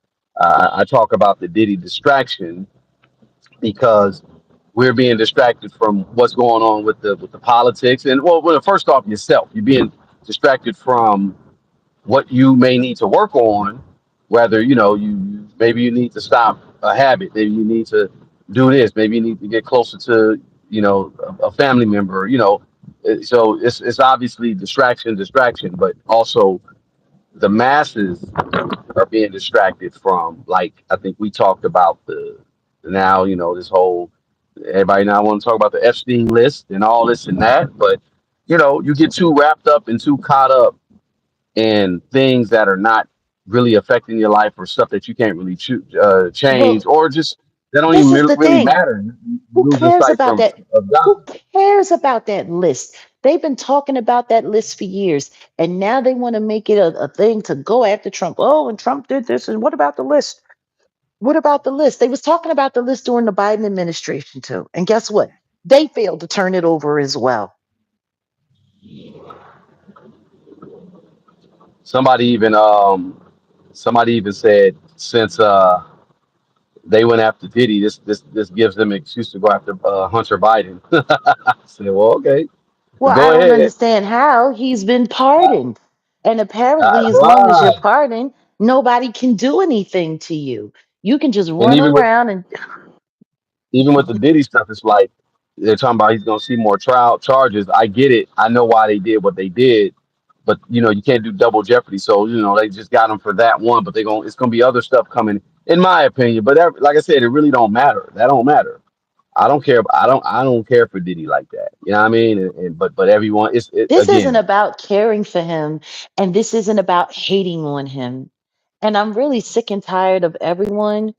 I talk about the Diddy distraction because we're being distracted from what's going on with the politics. And well, first off, yourself, you're being distracted from what you may need to work on. Whether maybe you need to stop a habit, maybe you need to do this, maybe you need to get closer to a family member. So it's obviously distraction, but also the masses are being distracted from, like, I think we talked about the now, this whole, everybody now want to talk about the Epstein list and all this and that, but you get too wrapped up and too caught up in things that are not really affecting your life, or stuff that you can't really change,
Well,
or just that don't even
this is the
really
thing.
matter. You
Who
lose the
cares
sight
about that?
of
Who
God.
cares about that list? They've been talking about that list for years, and now they want to make it a thing to go after Trump. Oh, and Trump did this, and what about the list? What about the list? They was talking about the list during the Biden administration too. And guess what? They failed to turn it over as well.
Somebody even somebody even said, since they went after Diddy, this gives them an excuse to go after Hunter Biden. I said, well, okay,
Well, I
go
don't
ahead.
understand how he's been pardoned. And apparently, as long as you're
Right.
pardoned, nobody can do anything to you. You can just
And
run
even with
around and
even with the Diddy stuff, it's like they're talking about he's gonna see more trial charges. I get it. I know why they did what they did, but you can't do double jeopardy. So they just got him for that one, but it's gonna be other stuff coming, in my opinion. But like I said, it really don't matter. That don't matter. I don't care. I don't care for Diddy like that. You know what I mean? But everyone,
This isn't
again.
about caring for him, and this isn't about hating on him. And I'm really sick and tired of everyone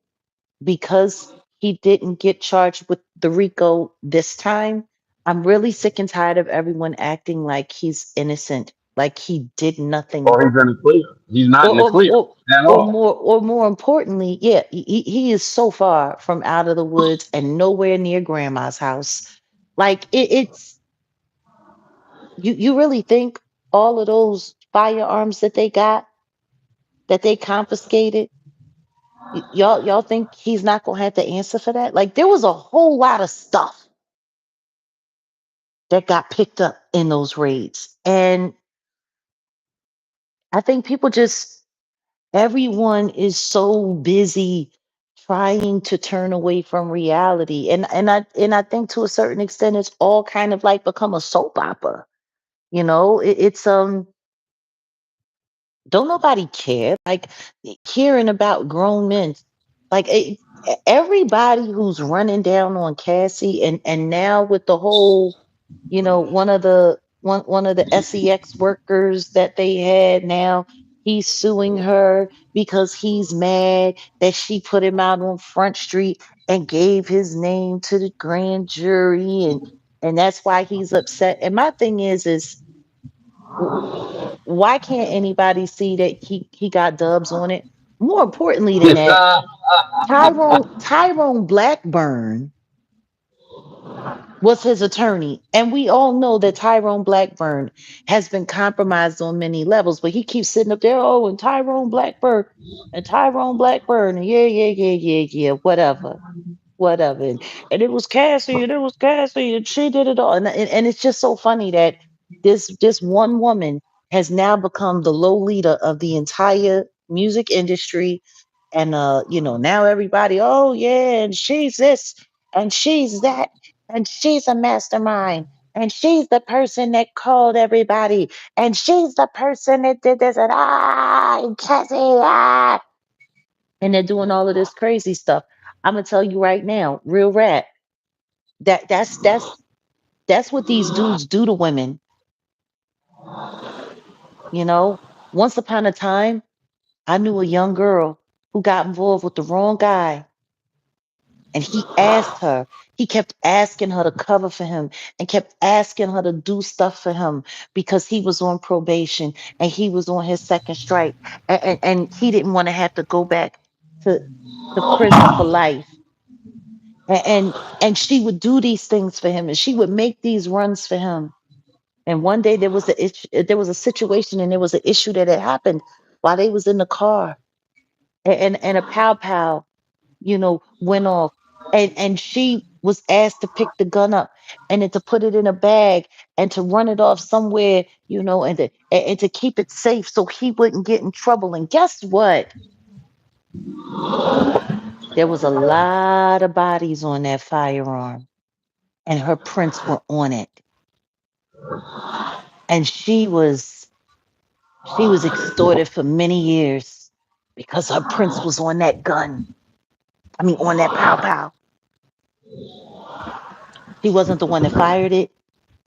because he didn't get charged with the RICO this time. I'm really sick and tired of everyone acting like he's innocent, like he did nothing,
Or he's in the clear. He's not
or
in the
or
clear
or,
at
or
all.
more importantly, yeah, he is so far from out of the woods and nowhere near grandma's house. Like it's you really think all of those firearms that they got, that they confiscated, y'all think he's not gonna have to answer for that? Like there was a whole lot of stuff that got picked up in those raids. And I think people just, everyone is so busy trying to turn away from reality. And I think to a certain extent it's all kind of like become a soap opera. It's don't nobody care. Like hearing about grown men, like everybody who's running down on Cassie, and now with the whole, one of the sex workers that they had, now he's suing her because he's mad that she put him out on Front Street and gave his name to the grand jury, and that's why he's upset. And my thing is why can't anybody see that he got dubs on it? More importantly than that, Tyrone Blackburn was his attorney, and we all know that Tyrone Blackburn has been compromised on many levels. But he keeps sitting up there, oh, and Tyrone Blackburn, and yeah, yeah, yeah, yeah, yeah, whatever. And it was Cassie, and it was Cassie, and she did it all. And it's just so funny that this one woman has now become the low leader of the entire music industry. And now everybody, oh yeah, and she's this, and she's that, and she's a mastermind, and she's the person that called everybody, and she's the person that did this, and Cassie, and they're doing all of this crazy stuff. I'm gonna tell you right now, real rap. That's what these dudes do to women. You know, once upon a time, I knew a young girl who got involved with the wrong guy, and he asked her. He kept asking her to cover for him, and kept asking her to do stuff for him because he was on probation and he was on his second strike, and he didn't want to have to go back to to prison for life. And she would do these things for him, and she would make these runs for him. And one day there was a situation, and there was an issue that had happened while they was in the car, and a pow pow, went off, and she was asked to pick the gun up and then to put it in a bag and to run it off somewhere, and to keep it safe so he wouldn't get in trouble. And guess what? There was a lot of bodies on that firearm, and her prints were on it, and she was extorted for many years because her prince was on that gun. I mean, on that pow pow. She wasn't the one that fired it.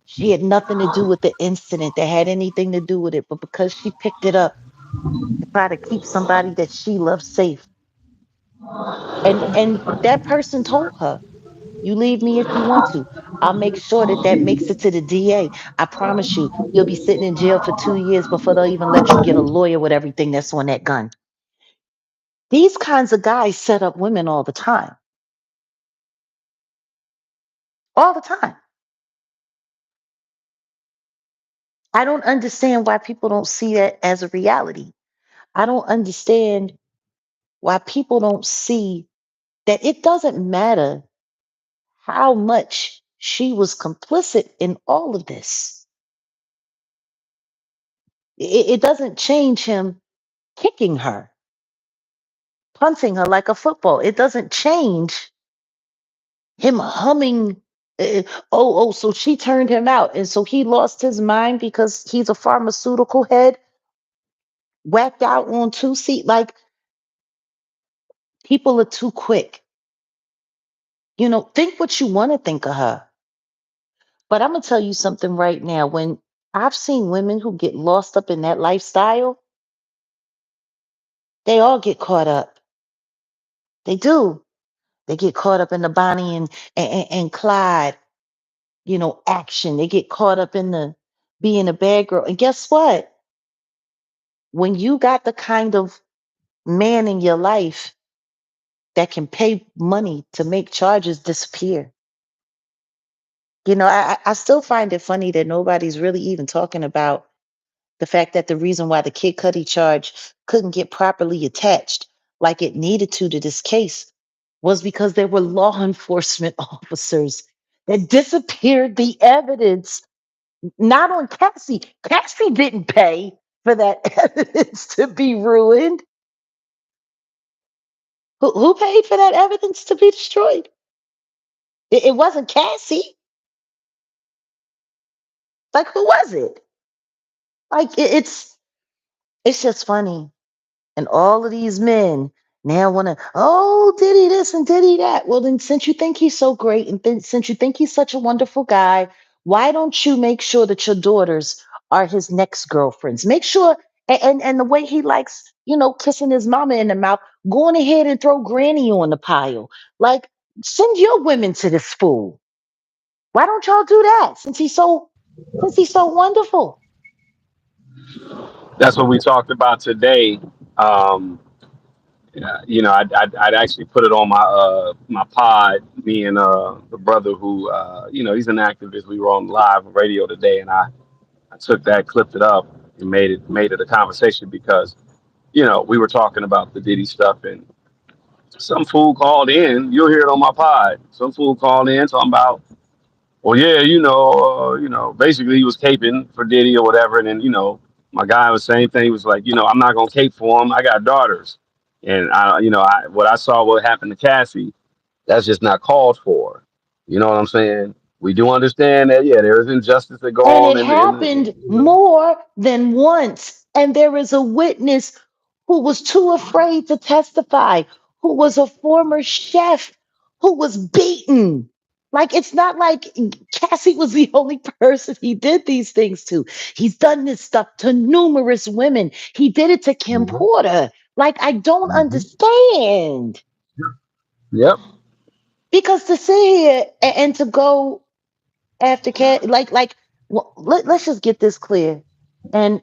She had nothing to do with the incident that had anything to do with it. But because she picked it up to try to keep somebody that she loved safe, and that person told her, "You leave me if you want to. I'll make sure that makes it to the DA. I promise you, you'll be sitting in jail for 2 years before they'll even let you get a lawyer with everything that's on that gun." These kinds of guys set up women all the time. I don't understand why people don't see that as a reality. I don't understand why people don't see that it doesn't matter how much she was complicit in all of this. It doesn't change him kicking her, punting her like a football. It doesn't change him humming. Oh, so she turned him out. And so he lost his mind because he's a pharmaceutical head, whacked out on two seat. Like, people are too quick. Think what you want to think of her. But I'm going to tell you something right now. When I've seen women who get lost up in that lifestyle, they all get caught up. They do. They get caught up in the Bonnie and Clyde, action. They get caught up in the being a bad girl. And guess what? When you got the kind of man in your life that can pay money to make charges disappear. I still find it funny that nobody's really even talking about the fact that the reason why the Kid Cudi charge couldn't get properly attached like it needed to this case was because there were law enforcement officers that disappeared the evidence, not on Cassie. Cassie didn't pay for that evidence to be ruined. Who paid for that evidence to be destroyed? It wasn't Cassie. Like, who was it? Like, it's just funny. And all of these men now want to, oh, Diddy this and Diddy that. Well, then, since you think he's so great and since you think he's such a wonderful guy, why don't you make sure that your daughters are his next girlfriends? Make sure, and the way he likes, kissing his mama in the mouth, going ahead and throw Granny on the pile. Like, send your women to this fool. Why don't y'all do that? Since he's so wonderful.
That's what we talked about today. Um, I'd actually put it on my pod. Me and the brother who he's an activist. We were on live radio today, and I took that, clipped it up, and made it a conversation because we were talking about the Diddy stuff, and some fool called in. You'll hear it on my pod. Some fool called in talking about, well, yeah, basically he was caping for Diddy or whatever, and then my guy was saying thing. He was like, I'm not gonna cape for him. I got daughters, and what I saw what happened to Cassie. That's just not called for. You know what I'm saying? We do understand that, yeah, there is injustice that go
And
on
it
in
happened more than once. And there is a witness who was too afraid to testify, who was a former chef who was beaten. Like, it's not like Cassie was the only person he did these things to. He's done this stuff to numerous women. He did it to Kim Porter. Like, I don't understand.
Yep.
Because to sit here and to go after Cat, like, well, let's just get this clear. And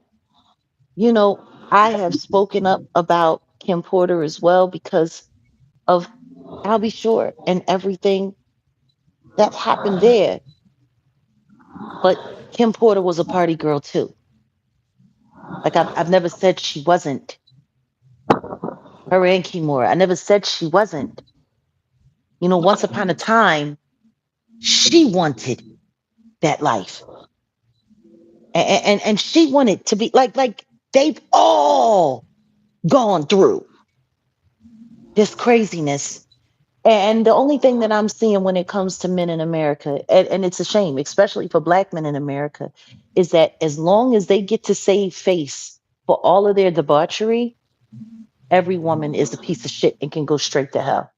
I have spoken up about Kim Porter as well because of I'll be sure and everything that happened there. But Kim Porter was a party girl too. Like, I've never said she wasn't. Her and Kimura. I never said she wasn't. Once upon a time, she wanted that life. And she wanted to be like they've all gone through this craziness. And the only thing that I'm seeing when it comes to men in America, and it's a shame, especially for black men in America, is that as long as they get to save face for all of their debauchery, every woman is a piece of shit and can go straight to hell.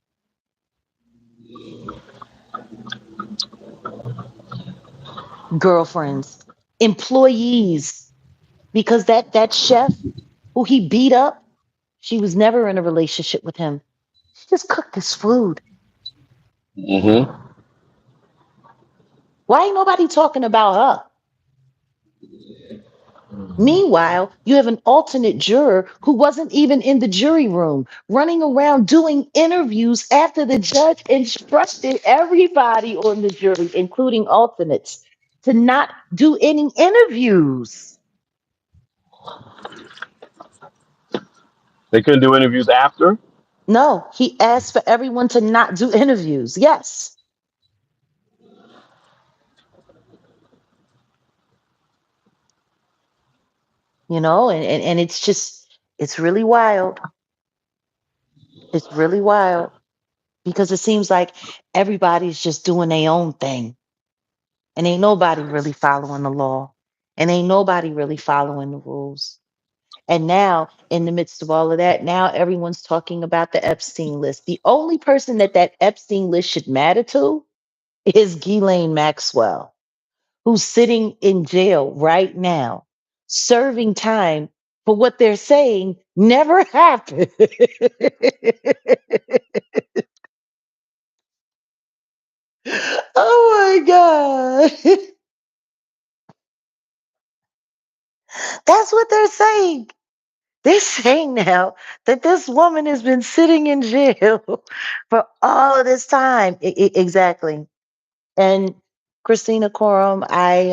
Girlfriends, employees, because that chef who he beat up, she was never in a relationship with him. She just cooked his food.
Hmm.
Why ain't nobody talking about her? Meanwhile, you have an alternate juror who wasn't even in the jury room, running around doing interviews after the judge instructed everybody on the jury, including alternates, to not do any interviews.
They couldn't do interviews after.
No, he asked for everyone to not do interviews. Yes, and it's just, it's really wild. It's really wild because it seems like everybody's just doing their own thing, and ain't nobody really following the law, and ain't nobody really following the rules. And now, in the midst of all of that, now everyone's talking about the Epstein list. The only person that that Epstein list should matter to is Ghislaine Maxwell, who's sitting in jail right now, serving time for what they're saying never happened. Oh my God. That's what they're saying. They're saying now that this woman has been sitting in jail for all of this time. Exactly. And Christina Coram, I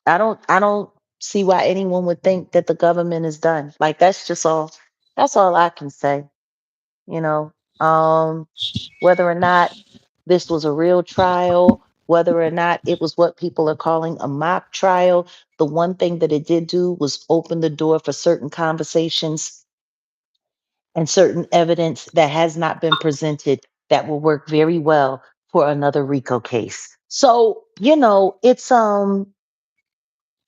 don't see why anyone would think that the government is done. Like that's all I can say. You know. Whether or not this was a real trial, whether or not it was what people are calling a mock trial, the one thing that it did do was open the door for certain conversations and certain evidence that has not been presented that will work very well for another RICO case. So, it's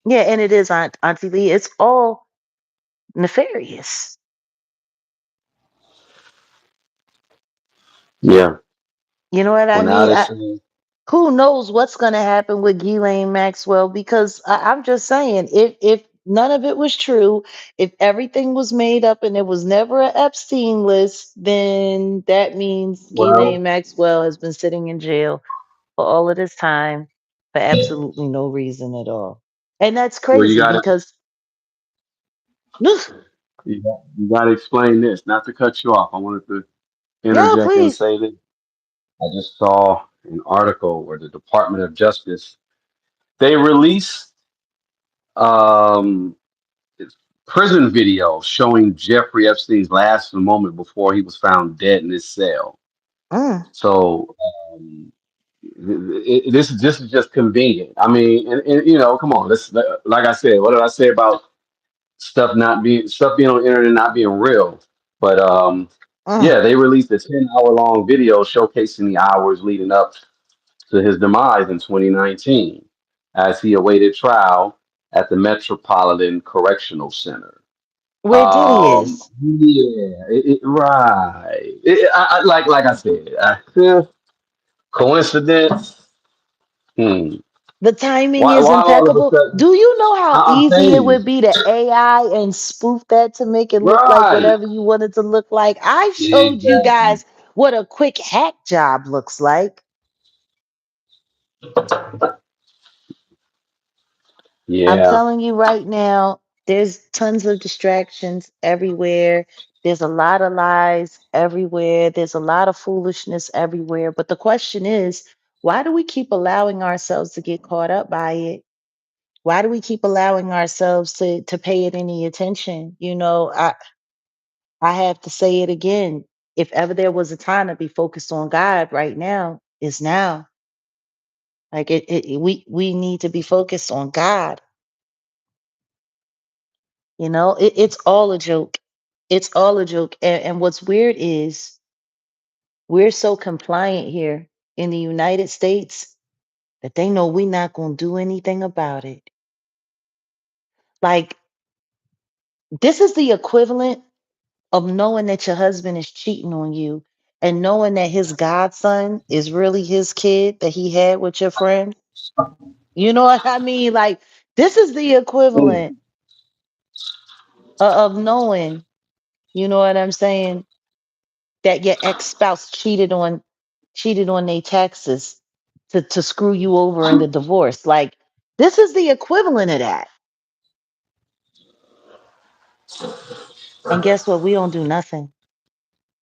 yeah, and it is Auntie Lee, it's all nefarious.
Yeah.
You know what I
Well, now
mean?
they're saying,
Who knows what's going to happen with Ghislaine Maxwell? Because I'm just saying, if none of it was true, if everything was made up and there was never an Epstein list, then that means Ghislaine
well,
Maxwell has been sitting in jail for all of this time for absolutely no reason at all. And that's
well, you
crazy
got to
because ugh,
you got to explain this. Not to cut you off, I wanted to
no,
interject and
please.
say that I just saw an article where the Department of Justice they released um, prison video showing Jeffrey Epstein's last moment before he was found dead in his cell.
Mm,
So this is just convenient. I mean, and come on. This, like I said, what did I say about stuff being on the internet not being real? But
mm.
yeah, they released a 10-hour long video showcasing the hours leading up to his demise in 2019 as he awaited trial at the Metropolitan Correctional Center.
Where Diddy is.
Yeah, right. Like I said, coincidence. Hmm.
The timing
Why?
is
Why all of a
impeccable.
sudden?
Do you know how
I'm
easy it
saying,
would be to AI and spoof that to make it look like
right.
whatever you want it to look like? I showed you
Exactly.
guys what a quick hack job looks like. I'm
Yeah.
telling you right now, there's tons of distractions everywhere. There's a lot of lies everywhere. There's a lot of foolishness everywhere. But the question is, why do we keep allowing ourselves to get caught up by it? Why do we keep allowing ourselves to pay it any attention? I have to say it again. If ever there was a time to be focused on God right now, is now. Like we need to be focused on God. It's all a joke. It's all a joke. And what's weird is we're so compliant here in the United States that they know we're not going to do anything about it. Like, this is the equivalent of knowing that your husband is cheating on you and knowing that his godson is really his kid that he had with your friend. You know what I mean? Like, this is the
Mm.
equivalent of knowing, you know what I'm saying, that your ex-spouse cheated on their taxes to screw you over in the divorce. Like, this is the equivalent of that. And guess what? We don't do nothing.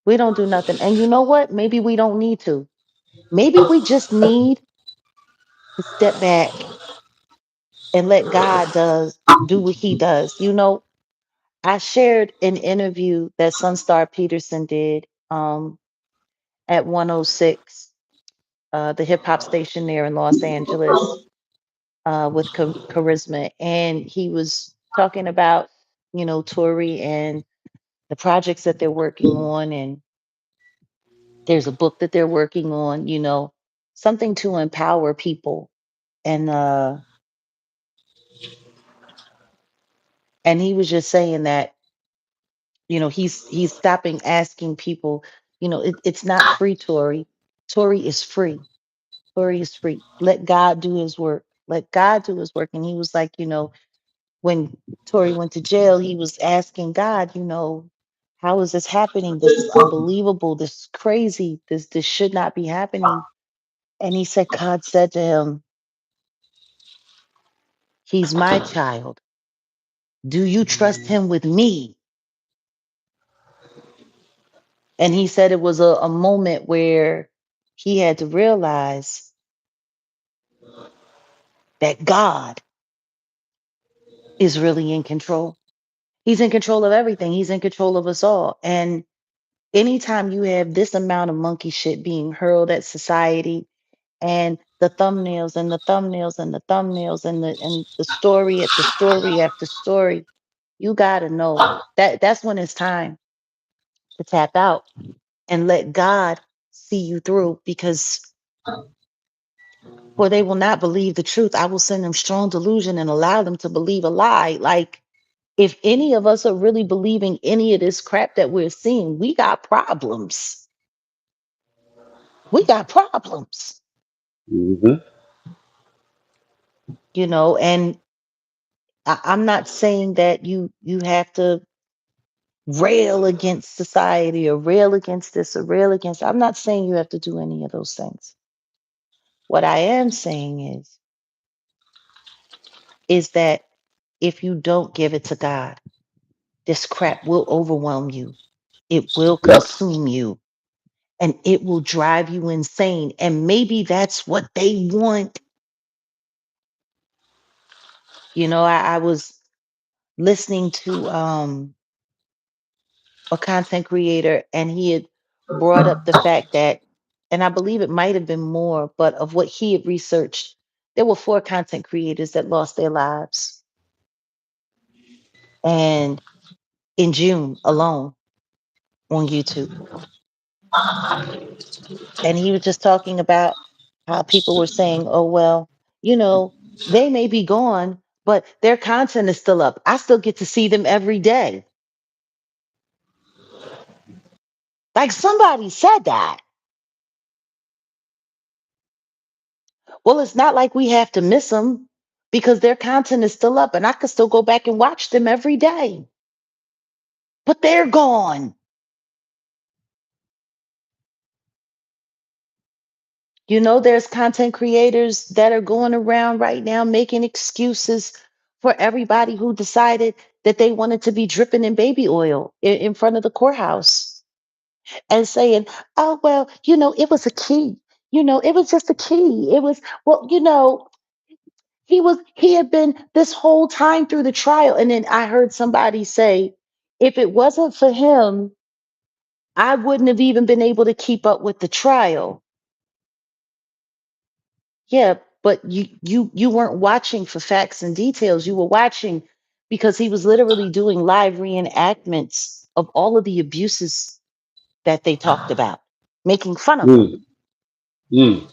We don't do nothing. And you know what? Maybe we don't need to. Maybe we just need to step back and let God do what he does. I shared an interview that Sunstar Peterson did at 106, the hip hop station there in Los Angeles, with Charisma. And he was talking about, Tory and the projects that they're working on. There's a book that they're working on, something to empower people. And and he was just saying that, he's stopping asking people, it's not free, Tory. Tory is free. Tory is free. Let God do his work. Let God do his work. And he was like, when Tory went to jail, he was asking God, how is this happening? This is unbelievable. This is crazy. This should not be happening. And he said, God said to him, he's my child. Do you trust him with me? And he said it was a moment where he had to realize that God is really in control. He's in control of everything. He's in control of us all. And anytime you have this amount of monkey shit being hurled at society, and the thumbnails and the thumbnails and the thumbnails and the story after story after story, you gotta know that that's when it's time to tap out and let God see you through, because for they will not believe the truth. I will send them strong delusion and allow them to believe a lie. Like, if any of us are really believing any of this crap that we're seeing, we got problems. We got problems,
Hmm.
and I'm not saying that you have to rail against society or rail against this or rail against. I'm not saying you have to do any of those things. What I am saying is that if you don't give it to God, this crap will overwhelm you. It will
Yep.
consume you and it will drive you insane. And maybe that's what they want. I was listening to a content creator, and he had brought up the fact that, and I believe it might have been more, but of what he had researched, there were 4 content creators that lost their lives. And in June alone on YouTube. And he was just talking about how people were saying, oh, well, you know, they may be gone, but their content is still up. I still get to see them every day. Like, somebody said that. Well, it's not like we have to miss them because their content is still up and I can still go back and watch them every day. But they're gone. There's content creators that are going around right now making excuses for everybody who decided that they wanted to be dripping in baby oil in front of the courthouse and saying, oh, well, it was a key. It was just a key. It was, well, he had been this whole time through the trial. And then I heard somebody say, if it wasn't for him, I wouldn't have even been able to keep up with the trial. Yeah, but you weren't watching for facts and details. You were watching because he was literally doing live reenactments of all of the abuses that they talked about, making fun of them,
Mm.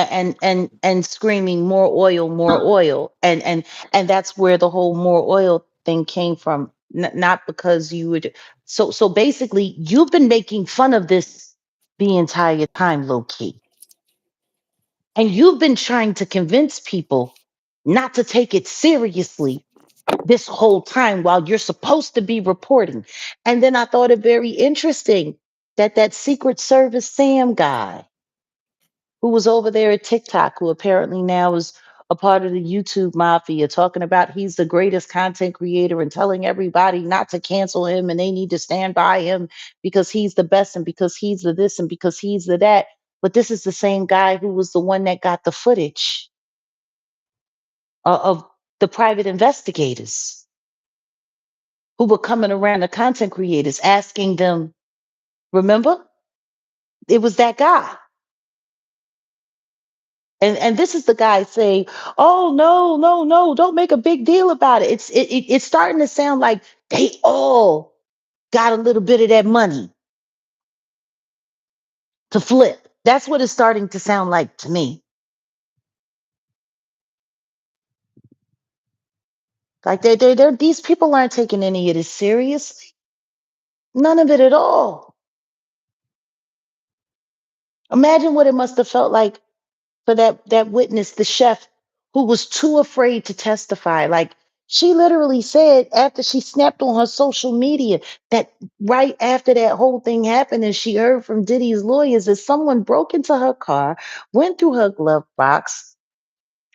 Mm.
and screaming more oil, and that's where the whole more oil thing came from. Not because you would. So basically, you've been making fun of this the entire time, low key. And you've been trying to convince people not to take it seriously this whole time while you're supposed to be reporting. And then I thought it very interesting that that Secret Service Sam guy who was over there at TikTok, who apparently now is a part of the YouTube mafia, talking about he's the greatest content creator and telling everybody not to cancel him and they need to stand by him because he's the best and because he's the this and because he's the that. But this is the same guy who was the one that got the footage of the private investigators who were coming around the content creators asking them, remember? It was that guy. And this is the guy saying, "Oh no, no, no! Don't make a big deal about it." It's starting to sound like they all got a little bit of that money. to flip. That's what it's starting to sound like to me. Like these people aren't taking any of this seriously. None of it at all. Imagine what it must have felt like for that witness, the chef, who was too afraid to testify. Like she literally said after she snapped on her social media that right after that whole thing happened and she heard from Diddy's lawyers that someone broke into her car, went through her glove box,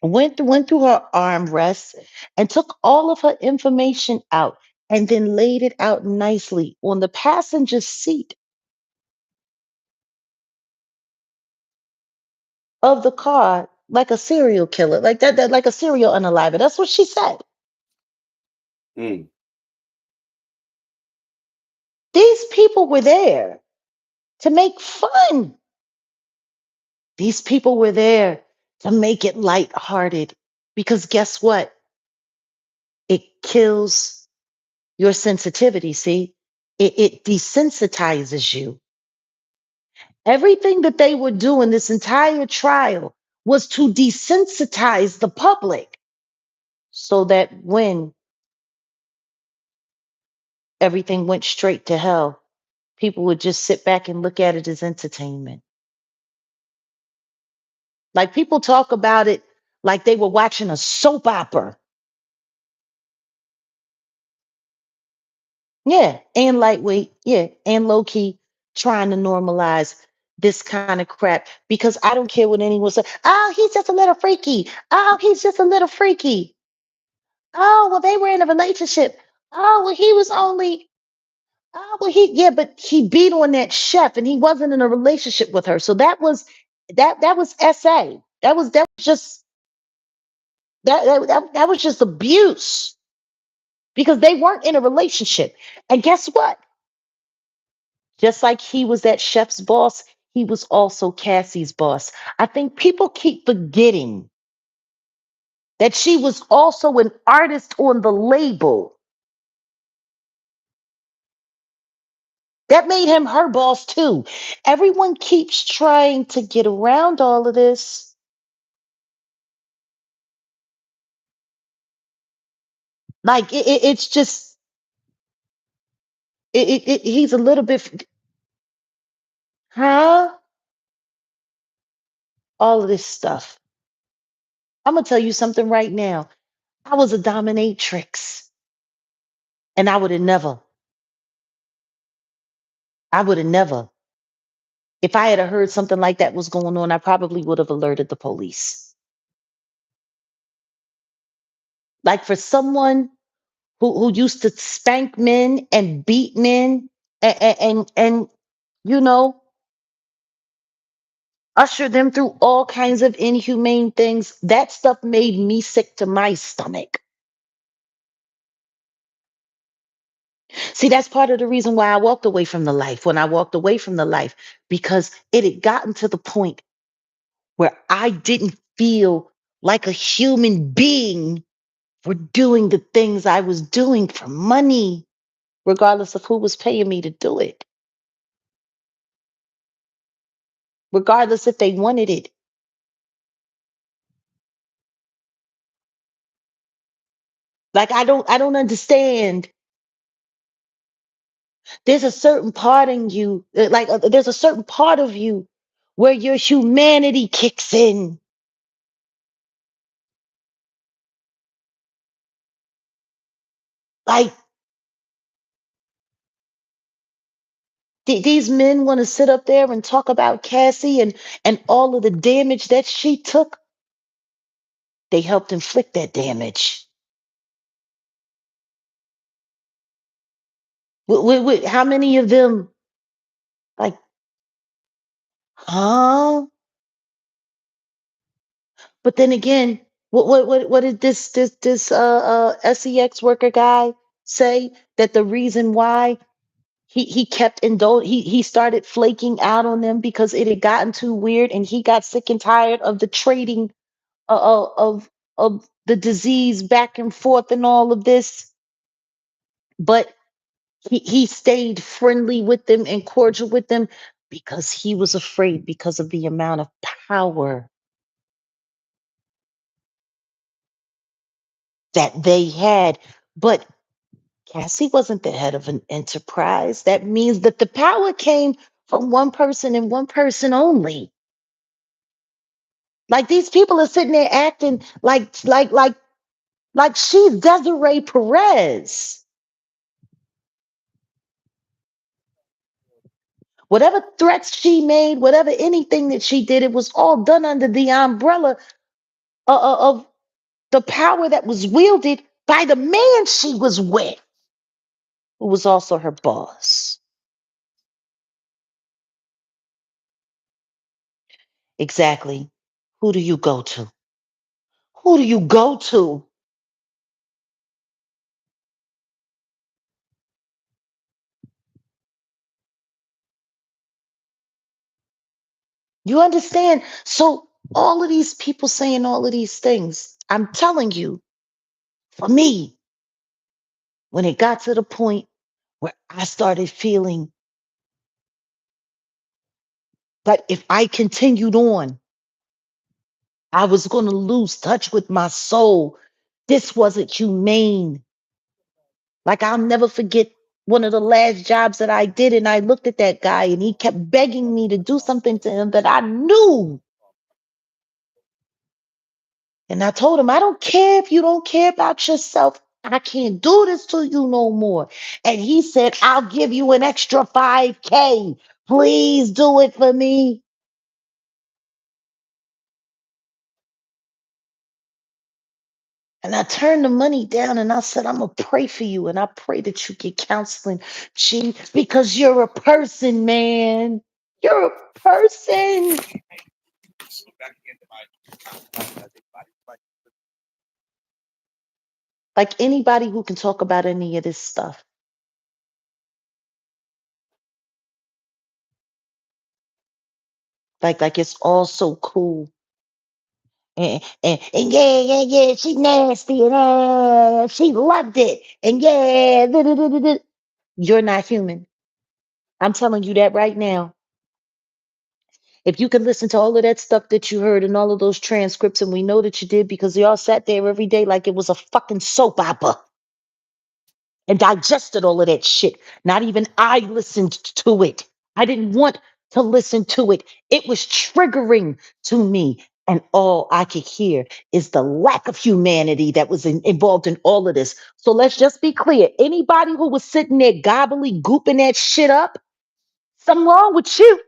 went through her armrest, and took all of her information out and then laid it out nicely on the passenger seat of the car like a serial killer, like that like a serial unaliver. That's what she said.
Mm.
These people were there to make fun. These people were there to make it lighthearted because guess what? It kills your sensitivity. See, it desensitizes you. Everything that they were doing this entire trial was to desensitize the public so that when everything went straight to hell, people would just sit back and look at it as entertainment. Like people talk about it like they were watching a soap opera. Yeah, and lightweight. Yeah, and low key trying to normalize this kind of crap because I don't care what anyone says. Oh, he's just a little freaky. Oh, he's just a little freaky. Oh, well, they were in a relationship. Oh, well, he was only. Oh, well, yeah, but he beat on that chef and he wasn't in a relationship with her. So that was SA. That was just that was just abuse because they weren't in a relationship. And guess what? Just like he was that chef's boss, he was also Cassie's boss. I think people keep forgetting that she was also an artist on the label. That made him her boss too. Everyone keeps trying to get around all of this. Like it's just he's a little bit, huh? All of this stuff. I'm gonna tell you something right now. I was a dominatrix, and I would have never. If I had heard something like that was going on, I probably would have alerted the police. Like for someone who used to spank men and beat men and you know usher them through all kinds of inhumane things, that stuff made me sick to my stomach. See, that's part of the reason why I walked away from the life. When I walked away from the life, because it had gotten to the point where I didn't feel like a human being for doing the things I was doing for money, regardless of who was paying me to do it, regardless if they wanted it. Like I don't understand. There's a certain part in you, there's a certain part of you where your humanity kicks in. Like these men want to sit up there and talk about Cassie and all of the damage that she took. They helped inflict that damage. How many of them, like, huh? But then again, what did this sex worker guy say? That the reason why he kept he started flaking out on them because it had gotten too weird and he got sick and tired of the trading of the disease back and forth and all of this. But he stayed friendly with them and cordial with them because he was afraid because of the amount of power that they had. But Cassie wasn't the head of an enterprise. That means that the power came from one person and one person only. Like these people are sitting there acting like she's Desiree Perez. Whatever threats she made, whatever anything that she did, it was all done under the umbrella of the power that was wielded by the man she was with, who was also her boss. Exactly. Who do you go to? Who do you go to? You understand? So, all of these people saying all of these things, I'm telling you, for me, when it got to the point where I started feeling that if I continued on, I was going to lose touch with my soul. This wasn't humane. Like, I'll never forget one of the last jobs that I did, and I looked at that guy, and he kept begging me to do something to him that I knew. And I told him, I don't care if you don't care about yourself. I can't do this to you no more. And he said, I'll give you an extra 5K. Please do it for me. And I turned the money down and I said, I'm going to pray for you. And I pray that you get counseling, G, because you're a person, man. You're a person. Like anybody who can talk about any of this stuff. Like it's all so cool. And yeah, she nasty and she loved it. And yeah, you're not human. I'm telling you that right now. If you could listen to all of that stuff that you heard and all of those transcripts, and we know that you did because y'all sat there every day like it was a fucking soap opera and digested all of that shit. Not even I listened to it. I didn't want to listen to it. It was triggering to me. And all I could hear is the lack of humanity that was involved in all of this. So let's just be clear. Anybody who was sitting there gobbly gooping that shit up, something wrong with you.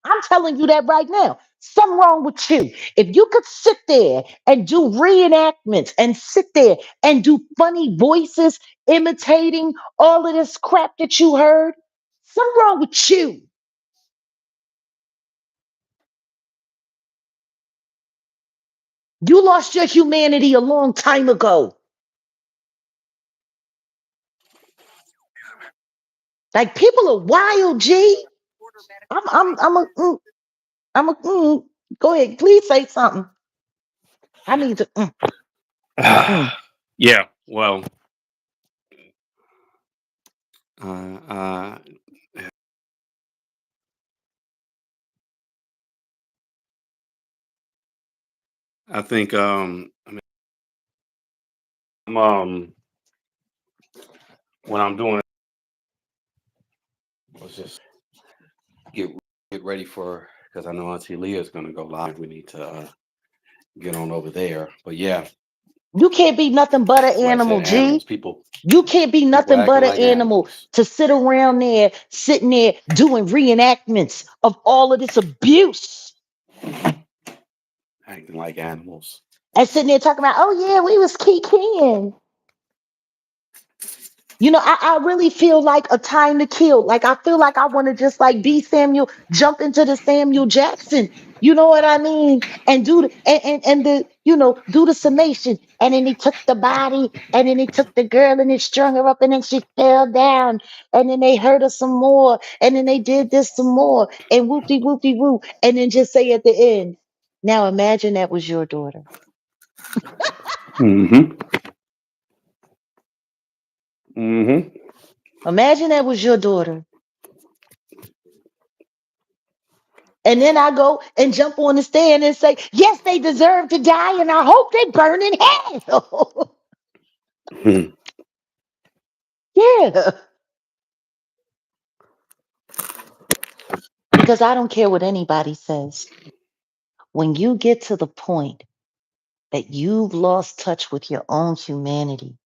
I'm telling you that right now. Something wrong with you. If you could sit there and do reenactments and sit there and do funny voices imitating all of this crap that you heard, something wrong with you. You lost your humanity a long time ago. Like people are wild, G. I'm a, I'm a, go ahead. Please say something. I need to, mm.
Yeah, well, uh, uh, I think I mean, when I'm doing it, let's just get get ready for because I know Auntie Leah is going to go live. We need to get on over there. But yeah,
You can't be nothing but an
like I
animal,
said, animals.
G.
People
You can't be
people
nothing but
acting
an
like
animal
animals,
to sit around there, sitting there doing reenactments of all of this abuse
acting like animals.
and sitting there talking about, oh yeah, we was kikiing. You know, I really feel like a time to kill. Like I feel like I want to just like be Samuel, jump into the Samuel Jackson. You know what I mean? And do the and the do the summation. And then he took the body, and then he took the girl and he strung her up, and then she fell down, and then they hurt her some more, and then they did this some more, and whoopty whoopty whoop, and then just say at the end, now imagine that was your daughter.
Mm-hmm. Mm-hmm.
Imagine that was your daughter. And then I go and jump on the stand and say, yes, they deserve to die, and I hope they burn in hell. Yeah. Because I don't care what anybody says. When you get to the point that you've lost touch with your own humanity,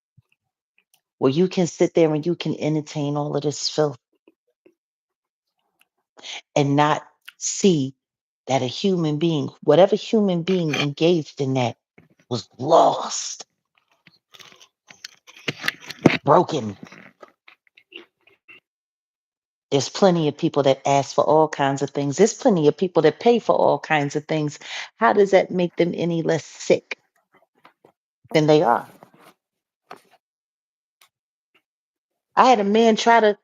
where you can sit there and you can entertain all of this filth and not see that a human being, whatever human being engaged in that, was lost, broken. There's plenty of people that ask for all kinds of things. There's plenty of people that pay for all kinds of things. How does that make them any less sick than they are? I had a man try to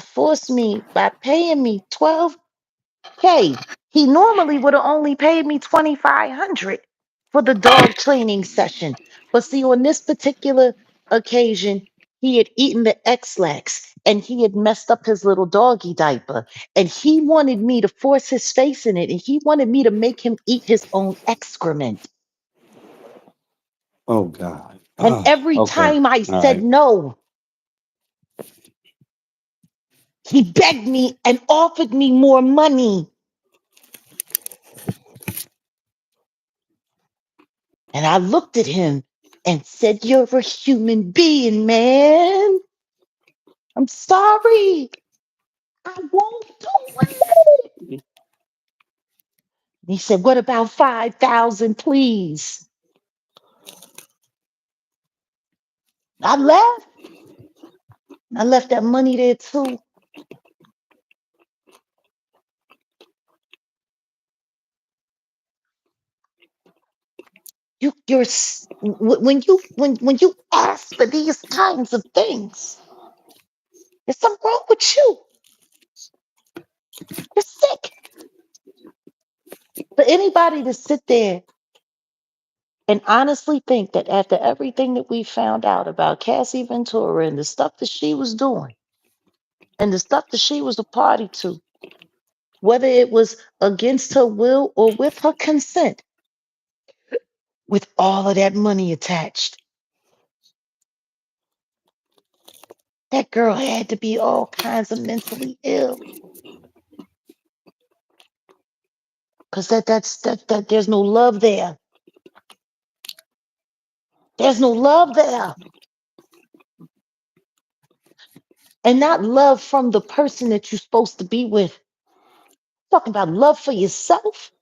force me by paying me 12K. He normally would have only paid me 2,500 for the dog training session. But see, on this particular occasion, he had eaten the X-Lax and he had messed up his little doggy diaper. And he wanted me to force his face in it. And he wanted me to make him eat his own excrement.
Oh God.
And
Ah,
every
okay.
time I
All
said
right.
no, he begged me and offered me more money. And I looked at him and said, you're a human being, man. I'm sorry. I won't do it. He said, what about 5,000, please? I left. I left that money there too. When you ask for these kinds of things, there's something wrong with you. You're sick. For anybody to sit there and honestly think that after everything that we found out about Cassie Ventura and the stuff that she was doing and the stuff that she was a party to, whether it was against her will or with her consent, with all of that money attached, that girl had to be all kinds of mentally ill. Because that there's no love there. There's no love there. And not love from the person that you're supposed to be with. Talking about love for yourself.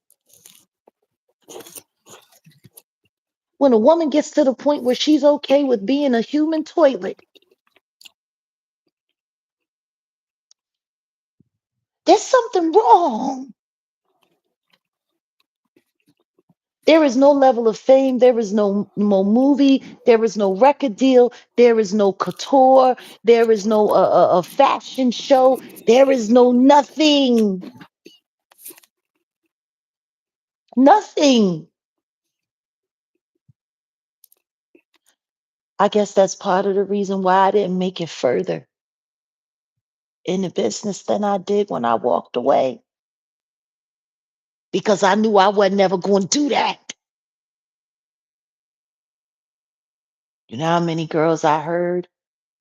When a woman gets to the point where she's okay with being a human toilet, there's something wrong. There is no level of fame. There is no movie. There is no record deal. There is no couture. There is no a fashion show. There is no nothing. Nothing. I guess that's part of the reason why I didn't make it further in the business than I did when I walked away. Because I knew I wasn't never going to do that. You know how many girls I heard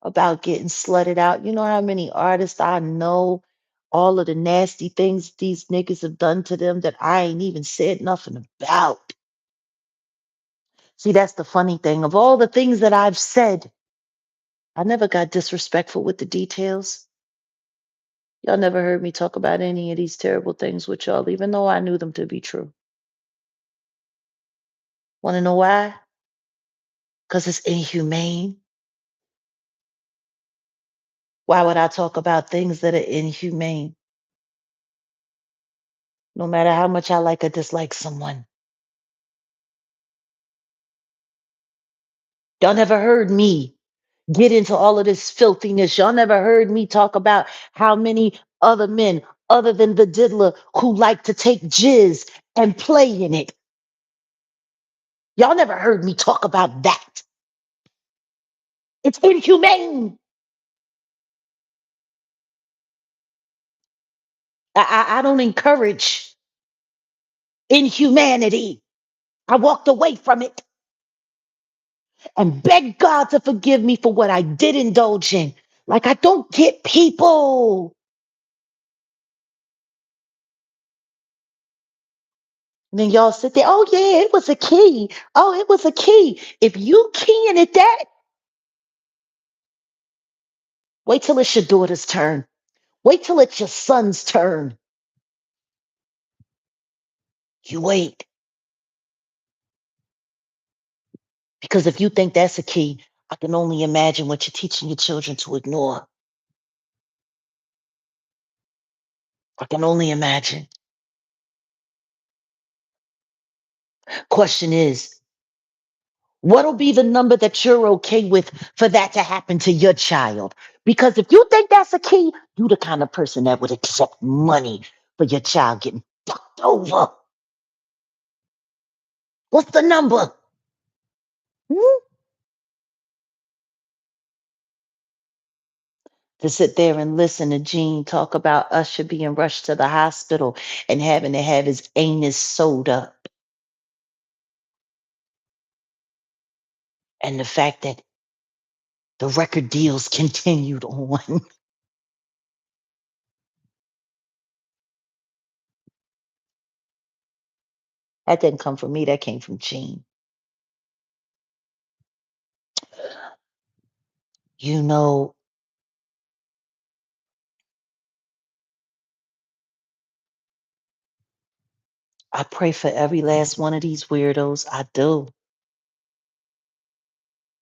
about getting slutted out? You know how many artists I know, all of the nasty things these niggas have done to them that I ain't even said nothing about. See, that's the funny thing. Of all the things that I've said, I never got disrespectful with the details. Y'all never heard me talk about any of these terrible things with y'all, even though I knew them to be true. Want to know why? Because it's inhumane. Why would I talk about things that are inhumane? No matter how much I like or dislike someone. Y'all never heard me get into all of this filthiness. Y'all never heard me talk about how many other men, other than the diddler, who like to take jizz and play in it. Y'all never heard me talk about that. It's inhumane. I don't encourage. Inhumanity. I walked away from it and begged God to forgive me for what I did indulge in. Like, I don't get people. And then y'all sit there, oh, yeah, it was a key. Oh, it was a key. If you keying at that, wait till it's your daughter's turn. Wait till it's your son's turn. You wait. Because if you think that's a key, I can only imagine what you're teaching your children to ignore. I can only imagine. Question is, what'll be the number that you're okay with for that to happen to your child? Because if you think that's a key, you the kind of person that would accept money for your child getting fucked over. What's the number? Hmm? To sit there and listen to Gene talk about Usher being rushed to the hospital and having to have his anus sewed up. And the fact that the record deals continued on. That didn't come from me, that came from Gene. You know, I pray for every last one of these weirdos. I do.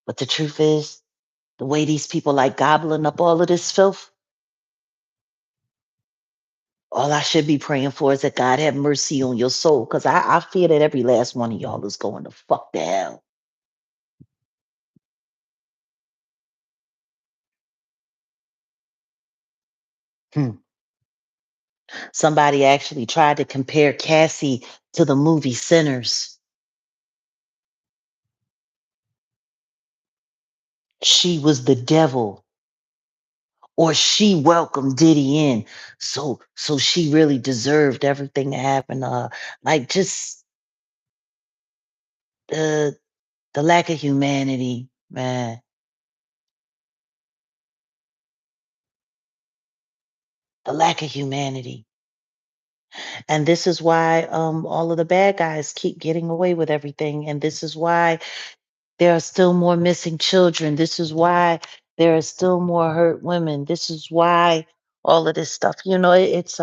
But the truth is, the way these people like gobbling up all of this filth, all I should be praying for is that God have mercy on your soul. Because I fear that every last one of y'all is going to fuck the hell. Hmm. Somebody actually tried to compare Cassie to the movie Sinners. She was the devil, or she welcomed Diddy in. So she really deserved everything that happened to her. Like, just the the lack of humanity, man. The lack of humanity. And this is why all of the bad guys keep getting away with everything. And this is why there are still more missing children. This is why there are still more hurt women. This is why all of this stuff. It's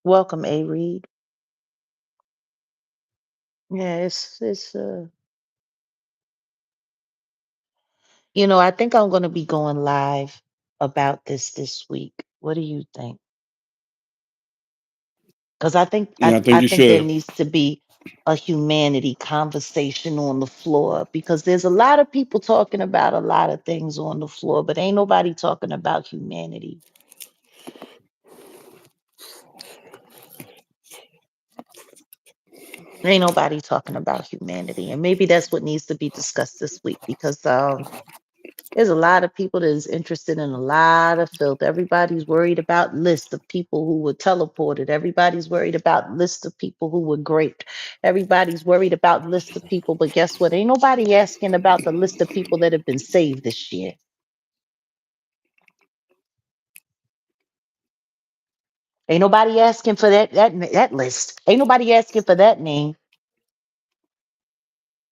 welcome, A Reed. Yeah, it's I think I'm gonna be going live about this week. What do you think? Because I think
Yeah, I think
I
you
think there
should.
needs to be a humanity conversation on the floor, because there's a lot of people talking about a lot of things on the floor, but ain't nobody talking about humanity. Ain't nobody talking about humanity. And maybe that's what needs to be discussed this week, because there's a lot of people that is interested in a lot of filth. Everybody's worried about lists of people who were teleported. Everybody's worried about lists of people who were great. Everybody's worried about lists of people. But guess what? Ain't nobody asking about the list of people that have been saved this year. Ain't nobody asking for that list. Ain't nobody asking for that name.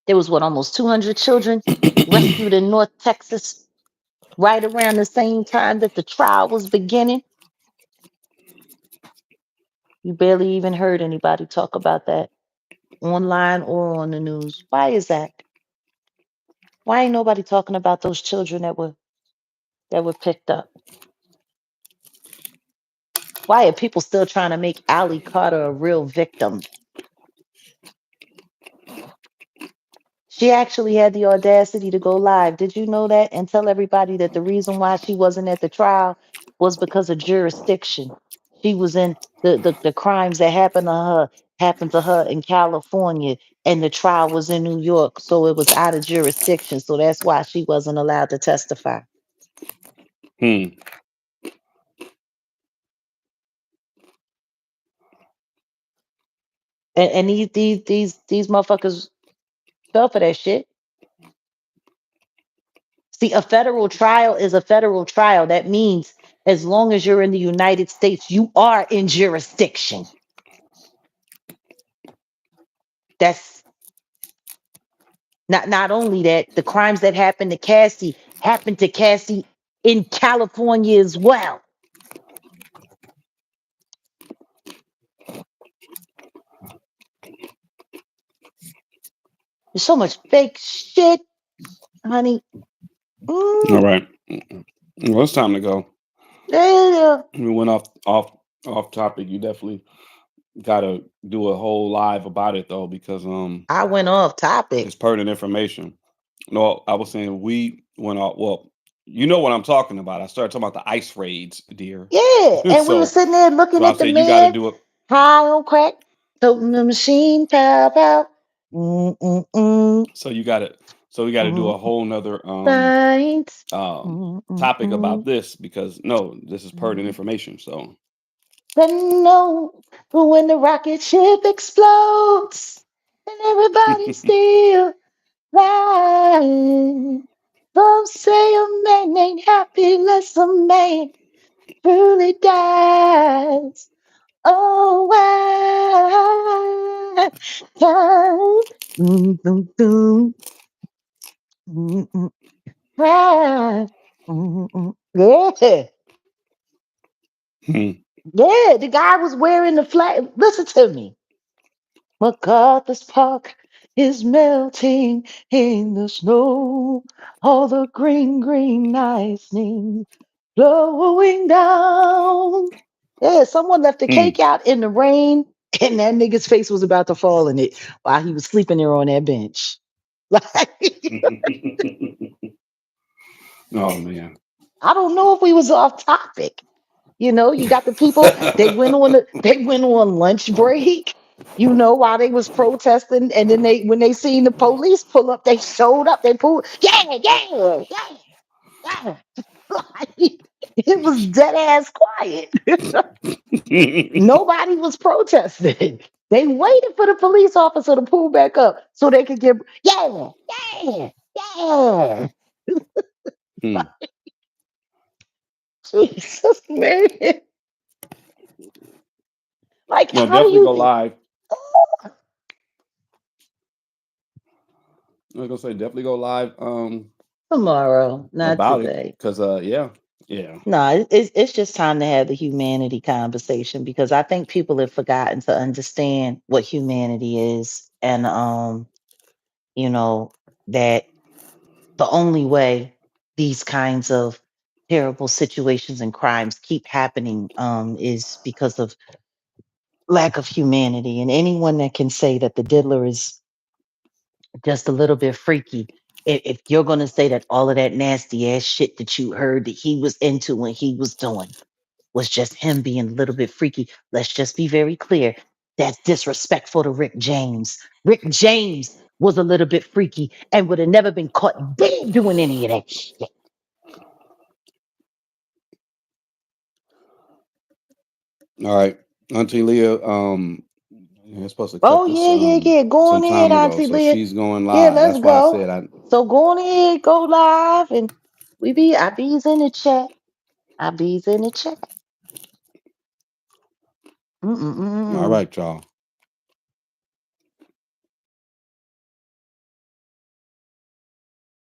There was what, almost 200 children rescued in North Texas right around the same time that the trial was beginning. You barely even heard anybody talk about that online or on the news. Why is that? Why ain't nobody talking about those children that were picked up? Why are people still trying to make Allie Carter a real victim? She actually had the audacity to go live. Did you know that? And tell everybody that the reason why she wasn't at the trial was because of jurisdiction. She was in the crimes that happened to her in California, and the trial was in New York, so it was out of jurisdiction. So that's why she wasn't allowed to testify.
Hmm.
And these motherfuckers fell for that shit. See, a federal trial is a federal trial. That means as long as you're in the United States, you are in jurisdiction. That's not only that, the crimes that happened to Cassie in California as well. There's so much fake shit, honey.
All
Mm,
right. Well, it's time to go.
yeah.
We went off topic. You definitely got to do a whole live about it though, because
I went off
it's
topic.
pertinent information. No, I was saying we went off. Well, you know what I'm talking about. I started talking about the ice raids, dear.
Yeah, and we were
so
sitting there
so
looking
I
at the
said you got to
man
do it.
high on crack, toting the machine, pow pow. Mm mm mm
So you got to. So we got to do
mm.
a whole nother
Right.
um
Mm mm
topic about
mm
this, because no, this is pertinent
mm.
information. So
But no, when the rocket ship explodes and everybody's still lying. Some say a man ain't happy unless a man truly dies. Oh, why? Time. Dum, dum, mm, why? Yeah.
hmm.
Yeah, the guy was wearing the flag. Listen to me. MacArthur's Park is melting in the snow. All the green, green icing blowing down. Yeah, someone left the
Hmm.
cake out in the rain, and that nigga's face was about to fall in it while he was sleeping there on that bench. Like,
Oh man.
I don't know if we was off topic. You know, you got the people, they went on lunch break, while they was protesting, and then when they seen the police pull up, they showed up, they pulled, yeah, yeah, yeah, yeah. Like, it was dead ass quiet. Nobody was protesting. They waited for the police officer to pull back up so they could get, yeah, yeah, yeah.
Hmm.
Jesus, man. Like,
No,
how do
definitely
you
go live. I was gonna say definitely go live
tomorrow, not
about it,
today?
because yeah, yeah.
No, it's just time to have the humanity conversation because I think people have forgotten to understand what humanity is, and you know that the only way these kinds of terrible situations and crimes keep happening is because of lack of humanity. And anyone that can say that the diddler is just a little bit freaky, if you're going to say that all of that nasty ass shit that you heard that he was into when he was doing was just him being a little bit freaky. Let's just be very clear. That's disrespectful to Rick James. Rick James was a little bit freaky and would have never been caught dead doing any of that shit.
All right, Auntie Leah. You're supposed to cut
Oh
this
yeah, yeah, yeah. Go
some
on ahead,
time ago,
Auntie
so
Leah.
she's going
Yeah,
live.
let's
That's why I
go.
said I.
So go on ahead, go live, and I bees in the chat. I bees in the chat.
All
Mm-mm-mm.
right, y'all.